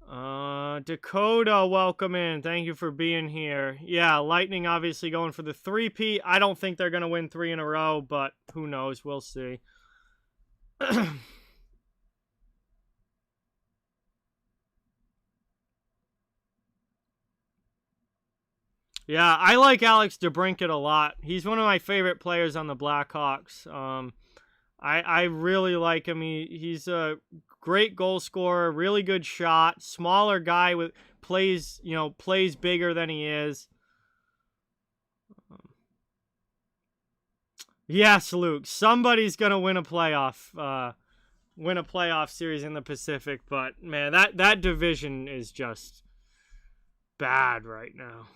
Dakota, welcome in. Thank you for being here. Yeah, Lightning obviously going for the 3-peat. I don't think they're going to win 3 in a row, but who knows? We'll see. Yeah, I like Alex DeBrincat a lot. He's one of my favorite players on the Blackhawks. I really like him. He's a great goal scorer, really good shot, smaller guy with plays bigger than he is. Yes, Luke. Somebody's gonna win a playoff series in the Pacific, but man, that division is just bad right now.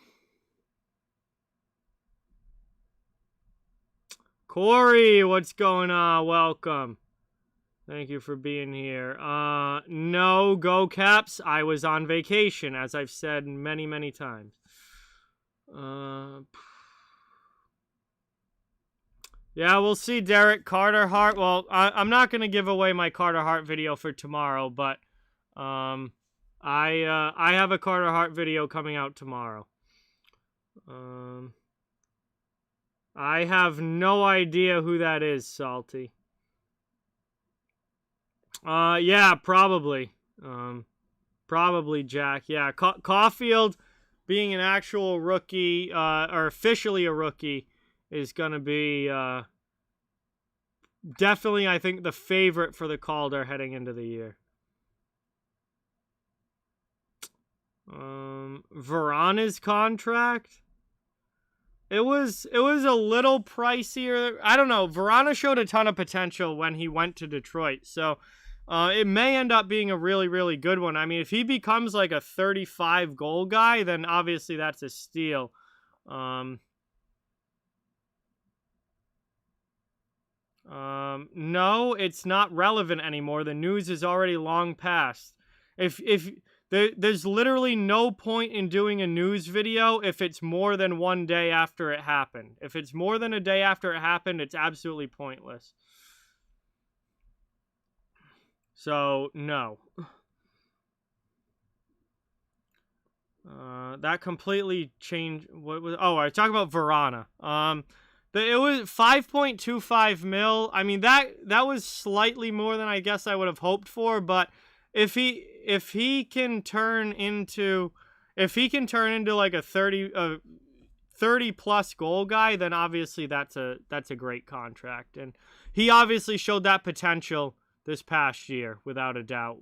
Corey, what's going on? Welcome. Thank you for being here. No, go Caps. I was on vacation, as I've said many, many times. Yeah, we'll see, Derek. Carter Hart. Well, I'm not going to give away my Carter Hart video for tomorrow, but I have a Carter Hart video coming out tomorrow. I have no idea who that is, Salty. Yeah, probably. Probably Jack. Yeah, Caulfield being an actual rookie, or officially a rookie, is going to be definitely, I think, the favorite for the Calder heading into the year. Verana's contract? It was a little pricier. I don't know. Verana showed a ton of potential when he went to Detroit. So it may end up being a really, really good one. I mean, if he becomes like a 35 goal guy, then obviously that's a steal. No, it's not relevant anymore. The news is already long past. There's literally no point in doing a news video if it's more than 1 day after it happened. If it's more than a day after it happened, it's absolutely pointless. So, no. That completely changed. What was? Oh, I talk about Verana. It was 5.25 mil. I mean, that was slightly more than I guess I would have hoped for, but if he can turn into like a 30 plus goal guy, then obviously that's a great contract. And he obviously showed that potential this past year without a doubt.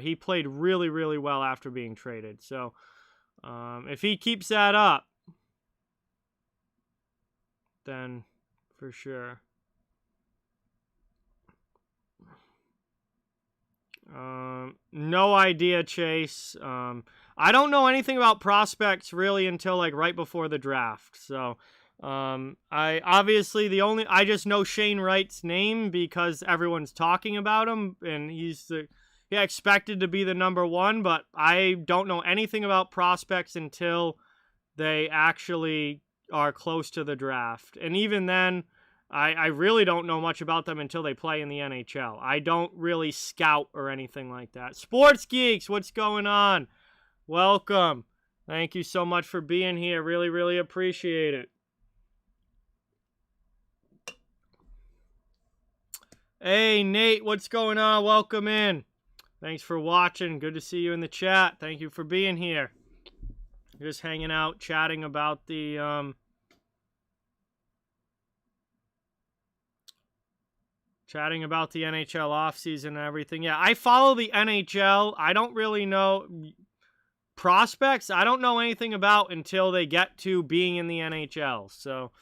He played really, really well after being traded. So if he keeps that up, then for sure. No idea, Chase. I don't know anything about prospects really until like right before the draft. So I just know Shane Wright's name because everyone's talking about him, and he's expected to be the number 1, but I don't know anything about prospects until they actually are close to the draft. And even then, I really don't know much about them until they play in the NHL. I don't really scout or anything like that. Sports Geeks, what's going on? Welcome. Thank you so much for being here. Really, really appreciate it. Hey, Nate, what's going on? Welcome in. Thanks for watching. Good to see you in the chat. Thank you for being here. Just hanging out, chatting about the NHL offseason and everything. Yeah, I follow the NHL. I don't really know prospects. I don't know anything about until they get to being in the NHL. So,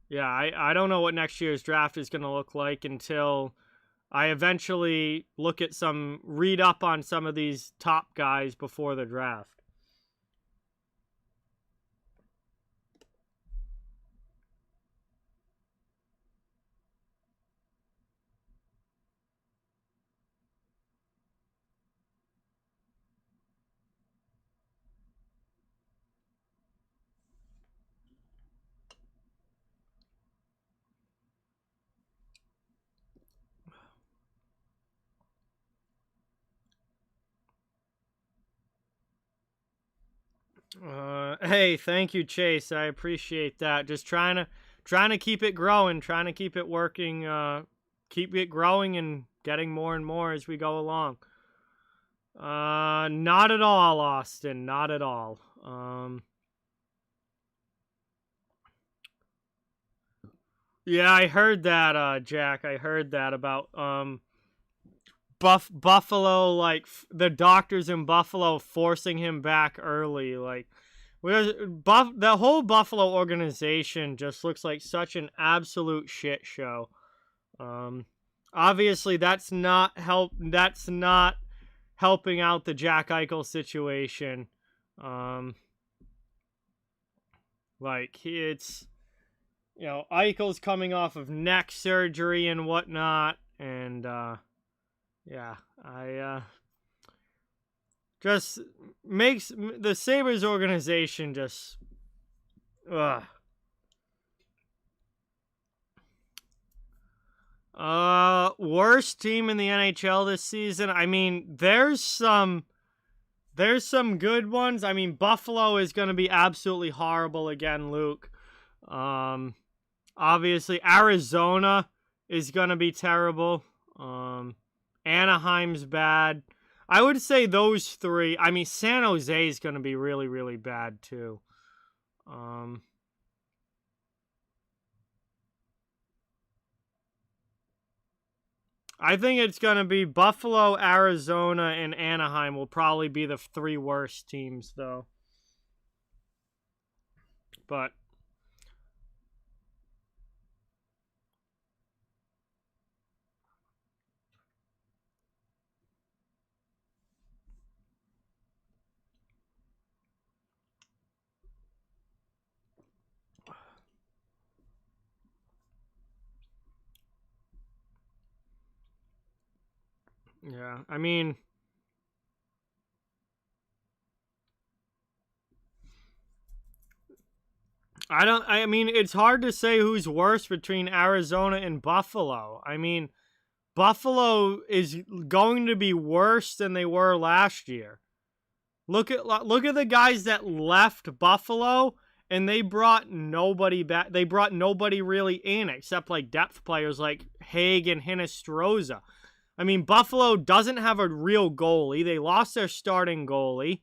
yeah, I don't know what next year's draft is going to look like until I eventually read up on some of these top guys before the draft. Hey, thank you, Chase. I appreciate that. Just trying to keep it growing, trying to keep it working, keep it growing and getting more and more as we go along. Not at all, Austin. Not at all. Yeah, I heard that, Jack. I heard that about Buffalo, like the doctors in Buffalo forcing him back early. Like, the whole Buffalo organization just looks like such an absolute shit show. Um, Obviously, That's not helping out the Jack Eichel situation. Um, it's Eichel's coming off of neck surgery and whatnot, and yeah, I just makes the Sabres organization just ugh. Worst team in the NHL this season. I mean, there's some good ones. I mean, Buffalo is going to be absolutely horrible again, Luke. Um, Obviously, Arizona is going to be terrible. Anaheim's bad. I would say those three. I mean, San Jose is going to be really, really bad too. I think it's going to be Buffalo, Arizona, and Anaheim will probably be the three worst teams, though. But yeah, I mean, I mean, it's hard to say who's worse between Arizona and Buffalo. I mean, Buffalo is going to be worse than they were last year. Look at the guys that left Buffalo, and they brought nobody back. They brought nobody really in except like depth players like Haig and Hinostroza. I mean, Buffalo doesn't have a real goalie. They lost their starting goalie.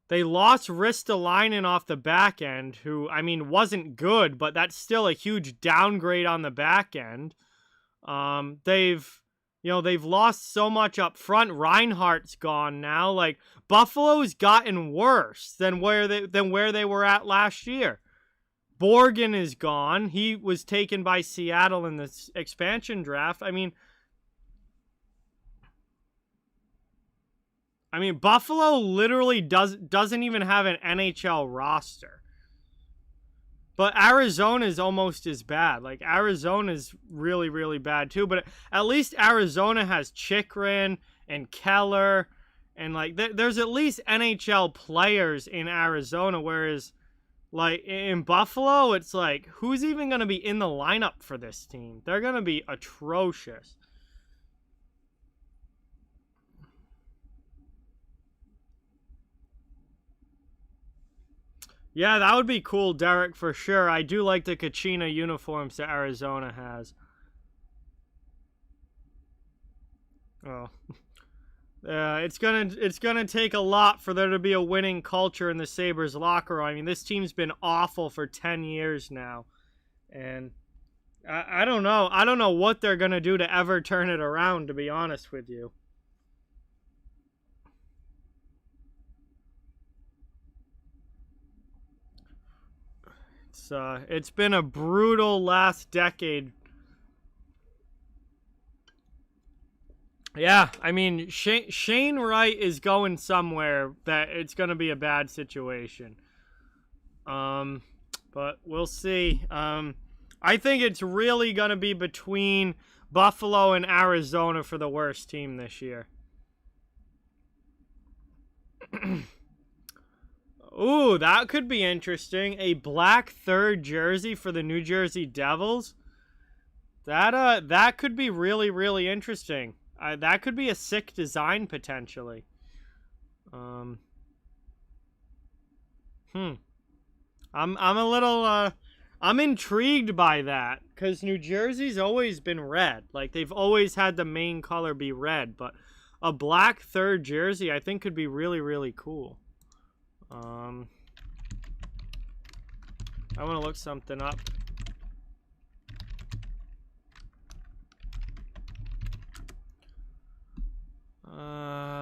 They lost Ristolainen off the back end, who, I mean, wasn't good, but that's still a huge downgrade on the back end. They've lost so much up front. Reinhardt's gone now. Like, Buffalo's gotten worse than where they were at last year. Borgen is gone. He was taken by Seattle in the expansion draft. I mean, Buffalo literally doesn't even have an NHL roster. But Arizona is almost as bad. Like, Arizona is really, really bad too. But at least Arizona has Chikrin and Keller. And, like, there's at least NHL players in Arizona. Whereas, like, in Buffalo, it's like, who's even going to be in the lineup for this team? They're going to be atrocious. Yeah, that would be cool, Derek, for sure. I do like the Kachina uniforms that Arizona has. Oh. Yeah, it's gonna take a lot for there to be a winning culture in the Sabres locker room. I mean, this team's been awful for 10 years now. And I don't know. I don't know what they're gonna do to ever turn it around, to be honest with you. It's been a brutal last decade. Yeah, I mean, Shane Wright is going somewhere that it's going to be a bad situation. Um, but we'll see. I think it's really going to be between Buffalo and Arizona for the worst team this year. Ooh, that could be interesting. A black third jersey for the New Jersey Devils. That could be really, really interesting. That could be a sick design potentially. Um, hmm. I'm a little I'm intrigued by that because New Jersey's always been red. Like they've always had the main color be red, but a black third jersey I think could be really, really cool. I want to look something up.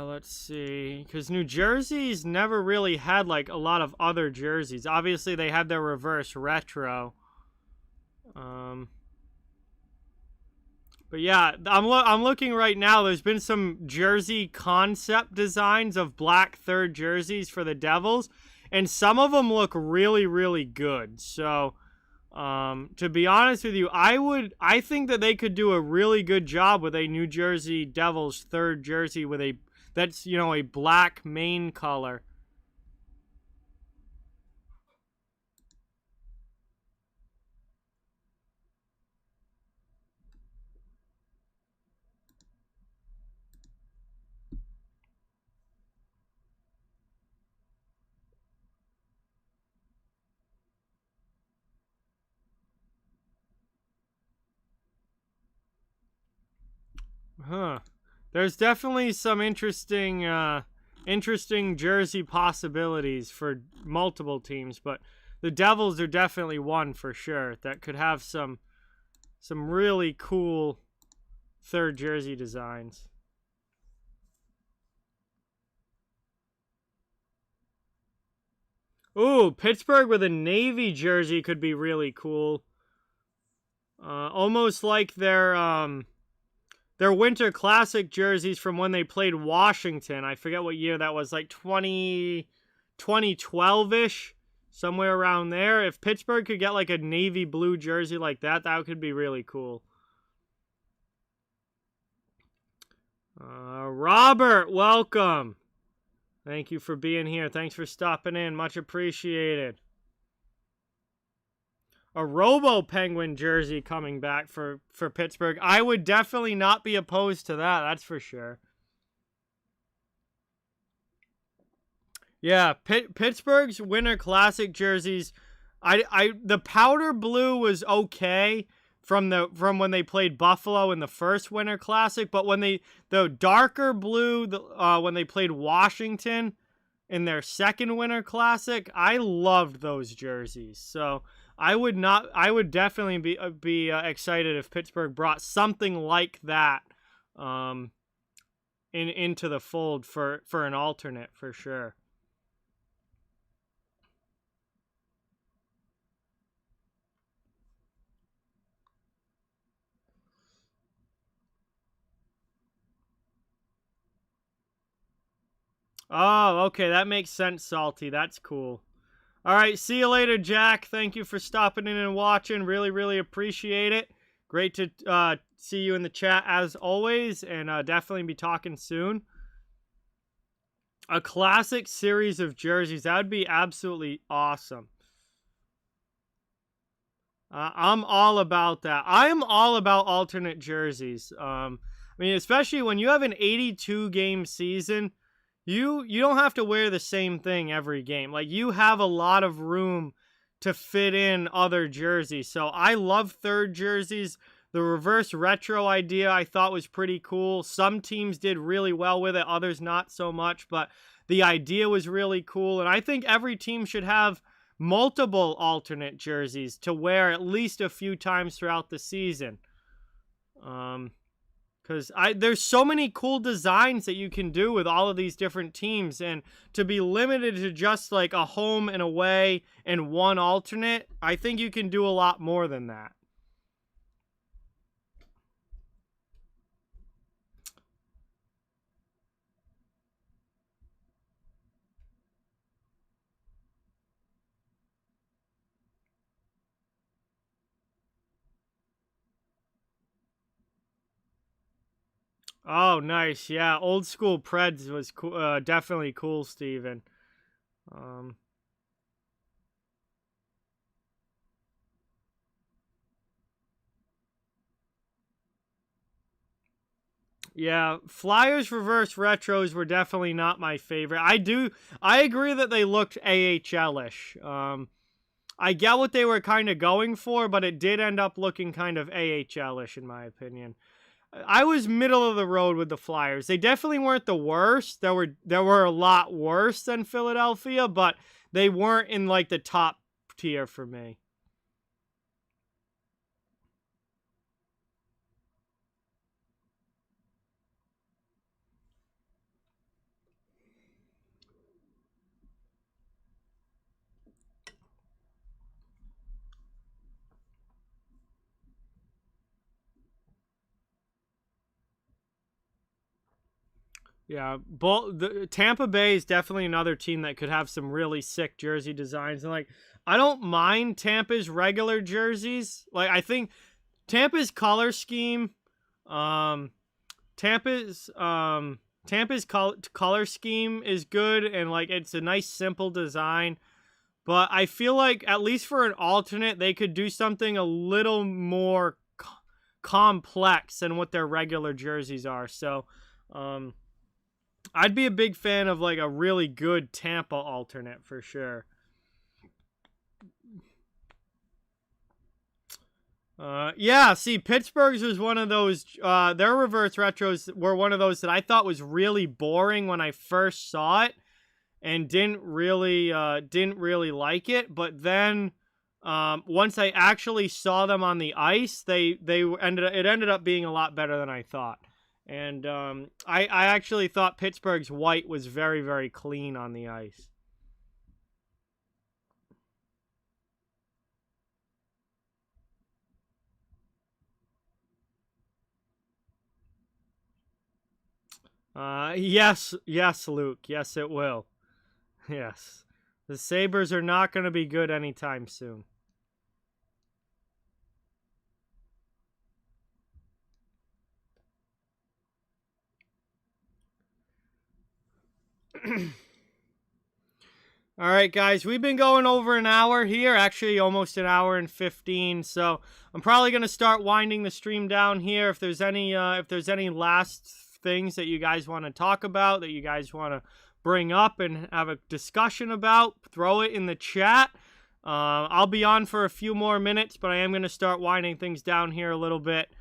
Let's see, because New Jersey's never really had like a lot of other jerseys. Obviously, they had their reverse retro. But yeah, I'm looking right now. There's been some jersey concept designs of black third jerseys for the Devils, and some of them look really, really good. So, to be honest with you, I think that they could do a really good job with a New Jersey Devils third jersey with that's a black main color. Huh. There's definitely some interesting jersey possibilities for multiple teams, but the Devils are definitely one for sure that could have some really cool third jersey designs. Ooh, Pittsburgh with a Navy jersey could be really cool. Almost like their Winter Classic jerseys from when they played Washington. I forget what year that was, like 2012-ish, somewhere around there. If Pittsburgh could get like a navy blue jersey like that, that could be really cool. Robert, welcome. Thank you for being here. Thanks for stopping in. Much appreciated. A Robo Penguin jersey coming back for Pittsburgh. I would definitely not be opposed to that. That's for sure. Yeah, Pittsburgh's Winter Classic jerseys. The powder blue was okay from when they played Buffalo in the first Winter Classic, but when the darker blue when they played Washington in their second Winter Classic, I loved those jerseys. So I would definitely be excited if Pittsburgh brought something like that into the fold for an alternate for sure. Oh, okay, that makes sense, Salty. That's cool. All right, see you later, Jack. Thank you for stopping in and watching. Really, really appreciate it. Great to see you in the chat as always, and definitely be talking soon. A classic series of jerseys. That would be absolutely awesome. I'm all about that. I'm all about alternate jerseys. I mean, especially when you have an 82 game season, you don't have to wear the same thing every game. Like you have a lot of room to fit in other jerseys. So I love third jerseys. The reverse retro idea I thought was pretty cool. Some teams did really well with it, others not so much, but the idea was really cool. And I think every team should have multiple alternate jerseys to wear at least a few times throughout the season. Because there's so many cool designs that you can do with all of these different teams, and to be limited to just like a home and away and one alternate, I think you can do a lot more than that. Oh, nice. Yeah, old school Preds was cool, definitely cool, Steven. Um, Yeah, Flyers reverse retros were definitely not my favorite. I agree that they looked AHL-ish. I get what they were kind of going for, but it did end up looking kind of AHL-ish in my opinion. I was middle of the road with the Flyers. They definitely weren't the worst. There were a lot worse than Philadelphia, but they weren't in like the top tier for me. Yeah, Tampa Bay is definitely another team that could have some really sick jersey designs, and like I don't mind Tampa's regular jerseys. Like I think Tampa's color scheme, um, Tampa's color scheme is good, and like it's a nice simple design. But I feel like at least for an alternate, they could do something a little more complex than what their regular jerseys are. So, I'd be a big fan of like a really good Tampa alternate for sure. Yeah, see, Pittsburgh's was one of those. Their reverse retros were one of those that I thought was really boring when I first saw it, and didn't really like it. But then, once I actually saw them on the ice, it ended up being a lot better than I thought. And I actually thought Pittsburgh's white was very, very clean on the ice. Yes, Luke. Yes, it will. Yes. The Sabres are not going to be good anytime soon. All right, guys, we've been going over an hour here, actually almost an hour and 15. So I'm probably going to start winding the stream down here. If there's any last things that you guys want to talk about, that you guys want to bring up and have a discussion about, throw it in the chat. I'll be on for a few more minutes, but I am going to start winding things down here a little bit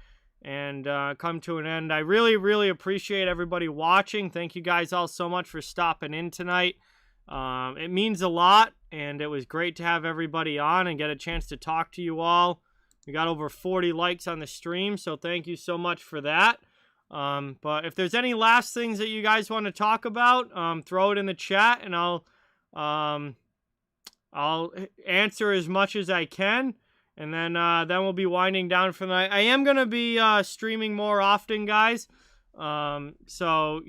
and come to an end. I really, really appreciate everybody watching. Thank you guys all so much for stopping in tonight. It means a lot, and it was great to have everybody on and get a chance to talk to you all. We got over 40 likes on the stream, so thank you so much for that. But if there's any last things that you guys want to talk about, throw it in the chat, and I'll answer as much as I can, and then we'll be winding down for the night. I am gonna be streaming more often, guys. So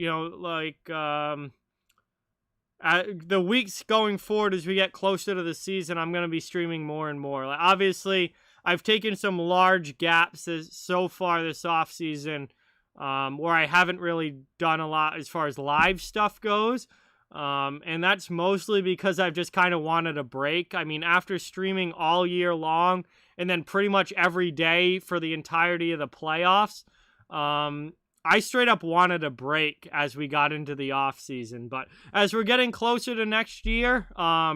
the weeks going forward as we get closer to the season, I'm going to be streaming more and more. Like, obviously, I've taken some large gaps so far this offseason where I haven't really done a lot as far as live stuff goes. And that's mostly because I've just kind of wanted a break. I mean, after streaming all year long and then pretty much every day for the entirety of the playoffs, I straight up wanted a break as we got into the off season. But as we're getting closer to next year,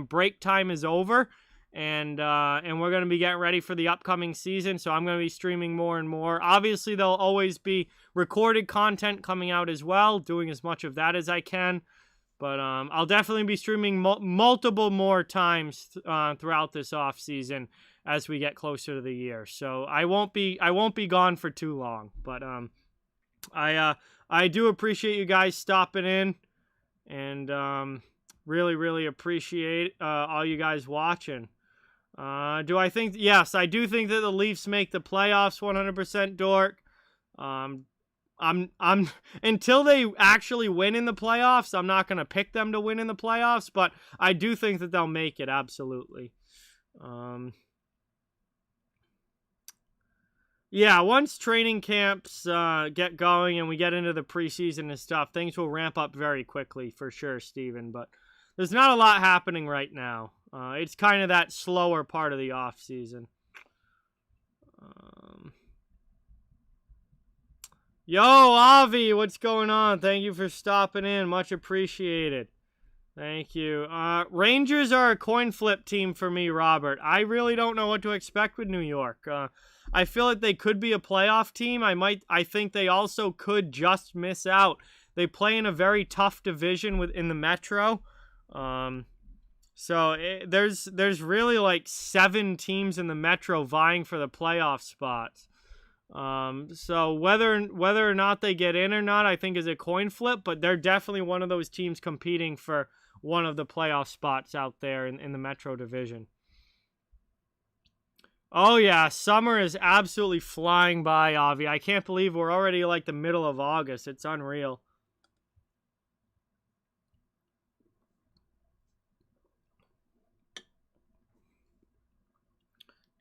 break time is over, and we're going to be getting ready for the upcoming season. So I'm going to be streaming more and more. Obviously, there'll always be recorded content coming out as well, doing as much of that as I can. But I'll definitely be streaming multiple more times throughout this off season as we get closer to the year. So I won't be gone for too long. But I do appreciate you guys stopping in, and really, really appreciate all you guys watching. Do I think? Yes, I do think that the Leafs make the playoffs 100%, Dork. I'm until they actually win in the playoffs, I'm not going to pick them to win in the playoffs, but I do think that they'll make it, absolutely. Yeah, once training camps get going and we get into the preseason and stuff, things will ramp up very quickly for sure, Steven. But there's not a lot happening right now. It's kind of that slower part of the off season. Yo, Avi, what's going on? Thank you for stopping in. Much appreciated. Thank you. Rangers are a coin flip team for me, Robert. I really don't know what to expect with New York. I feel like they could be a playoff team. I think they also could just miss out. They play in a very tough division within the Metro. There's really like 7 teams in the Metro vying for the playoff spots. So whether or not they get in or not, I think is a coin flip, but they're definitely one of those teams competing for one of the playoff spots out there in the Metro Division. Oh yeah, summer is absolutely flying by, Avi. I can't believe we're already like the middle of August. It's unreal.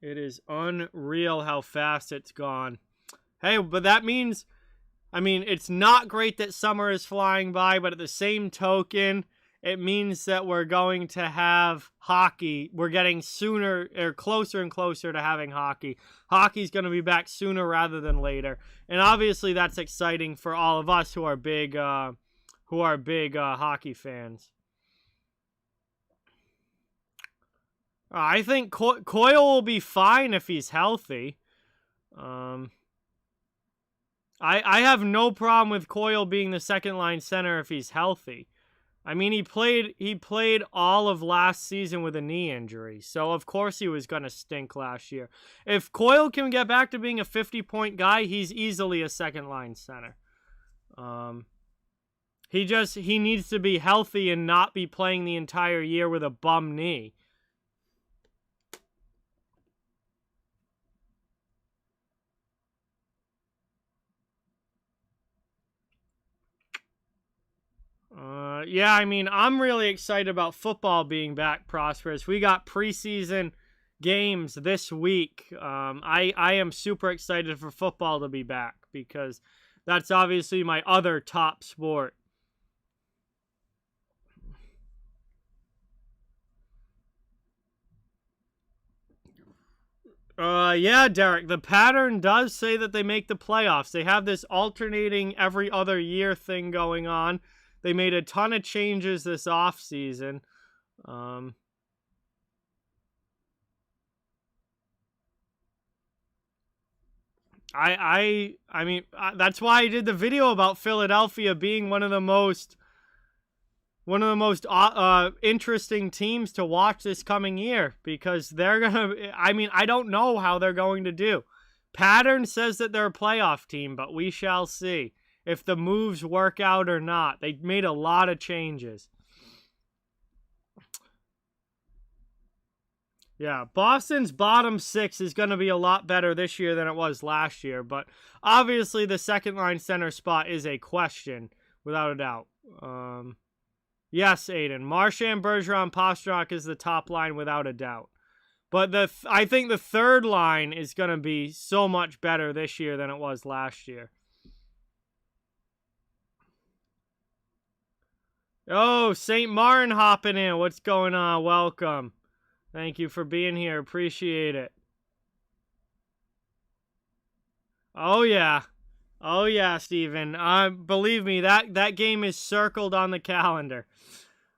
It is unreal how fast it's gone. Hey, but that means, I mean, it's not great that summer is flying by, but at the same token, it means that we're going to have hockey. We're getting sooner or closer and closer to having hockey. Hockey's going to be back sooner rather than later. And obviously that's exciting for all of us who are big hockey fans. I think Coyle will be fine if he's healthy. I have no problem with Coyle being the second line center if he's healthy. I mean, he played all of last season with a knee injury, so of course he was going to stink last year. If Coyle can get back to being a 50-point guy, he's easily a second line center. He needs to be healthy and not be playing the entire year with a bum knee. Yeah, I mean, I'm really excited about football being back, Prosperous. We got preseason games this week. I am super excited for football to be back because that's obviously my other top sport. Yeah, Derek, the pattern does say that they make the playoffs. They have this alternating every other year thing going on. They made a ton of changes this offseason. I mean, that's why I did the video about Philadelphia being one of the most interesting teams to watch this coming year because they're gonna. I mean, I don't know how they're going to do. Pattern says that they're a playoff team, but we shall see if the moves work out or not. They made a lot of changes. Yeah, Boston's bottom 6 is going to be a lot better this year than it was last year, but obviously the second line center spot is a question, without a doubt. Yes, Aiden. Marchand, Bergeron, Pastrnak is the top line without a doubt. But I think the third line is going to be so much better this year than it was last year. Oh, St. Martin hopping in. What's going on? Welcome. Thank you for being here. Appreciate it. Oh, yeah. Oh, yeah, Steven. Believe me, that game is circled on the calendar.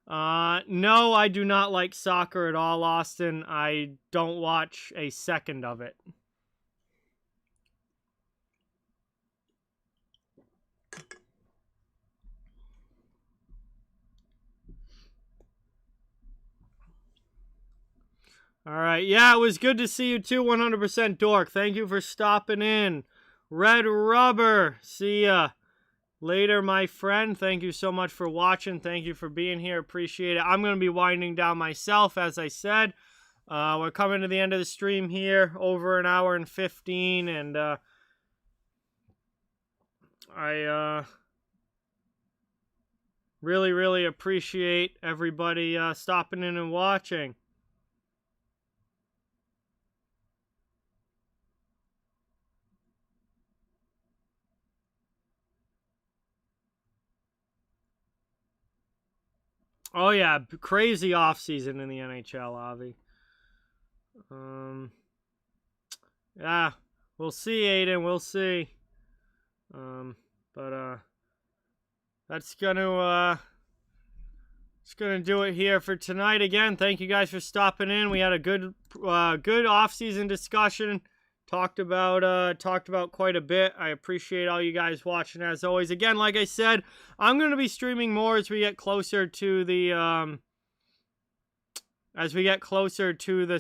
No, I do not like soccer at all, Austin. I don't watch a second of it. All right. Yeah, it was good to see you too, 100% Dork. Thank you for stopping in. Red Rubber. See ya later, my friend. Thank you so much for watching. Thank you for being here. Appreciate it. I'm going to be winding down myself, as I said. We're coming to the end of the stream here, over an hour and 15, and I really, really appreciate everybody stopping in and watching. Oh yeah, crazy offseason in the NHL, Avi. Yeah, we'll see, Aiden. We'll see. But that's gonna do it here for tonight. Again, thank you guys for stopping in. We had a good off-season discussion. Talked about quite a bit. I appreciate all you guys watching as always. Again, like I said, I'm going to be streaming more as we get closer to the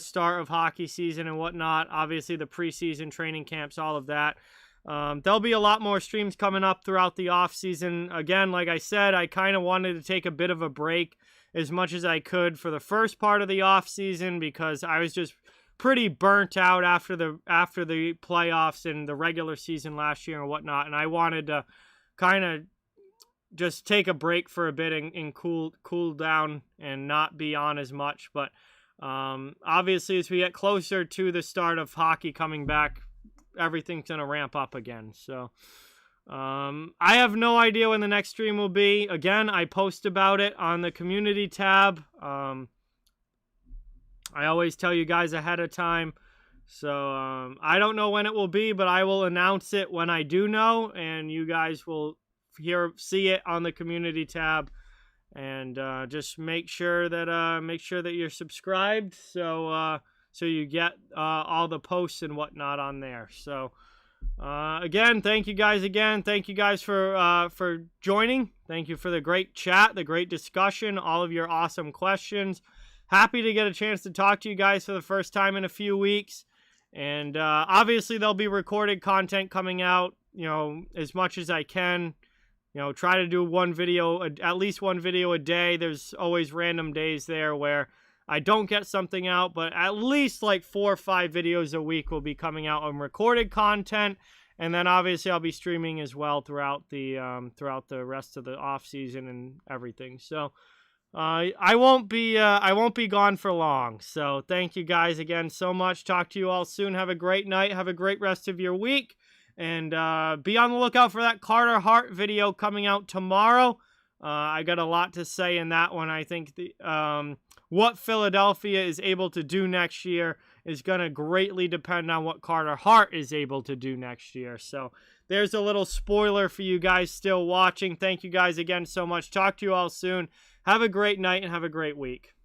start of hockey season and whatnot. Obviously, the preseason training camps, all of that. There'll be a lot more streams coming up throughout the off season. Again, like I said, I kind of wanted to take a bit of a break as much as I could for the first part of the off season because I was just pretty burnt out after the playoffs and the regular season last year and whatnot, and I wanted to kind of just take a break for a bit and cool down and not be on as much. But obviously, as we get closer to the start of hockey coming back, everything's gonna ramp up again. So I have no idea when the next stream will be. Again, I post about it on the community tab. I always tell you guys ahead of time. So I don't know when it will be, but I will announce it when I do know, and you guys will see it on the community tab. And just make sure that you're subscribed, so you get all the posts and whatnot on there. So again, thank you guys again. Thank you guys for joining. Thank you for the great chat, the great discussion, all of your awesome questions. Happy to get a chance to talk to you guys for the first time in a few weeks. And obviously, there'll be recorded content coming out, as much as I can. Try to do at least one video a day. There's always random days there where I don't get something out, but at least like 4 or 5 videos a week will be coming out on recorded content. And then obviously I'll be streaming as well throughout the rest of the off season and everything. So I won't be gone for long. So thank you guys again so much. Talk to you all soon. Have a great night. Have a great rest of your week. And be on the lookout for that Carter Hart video coming out tomorrow. I got a lot to say in that one. I think what Philadelphia is able to do next year is going to greatly depend on what Carter Hart is able to do next year. So there's a little spoiler for you guys still watching. Thank you guys again so much. Talk to you all soon. Have a great night and have a great week.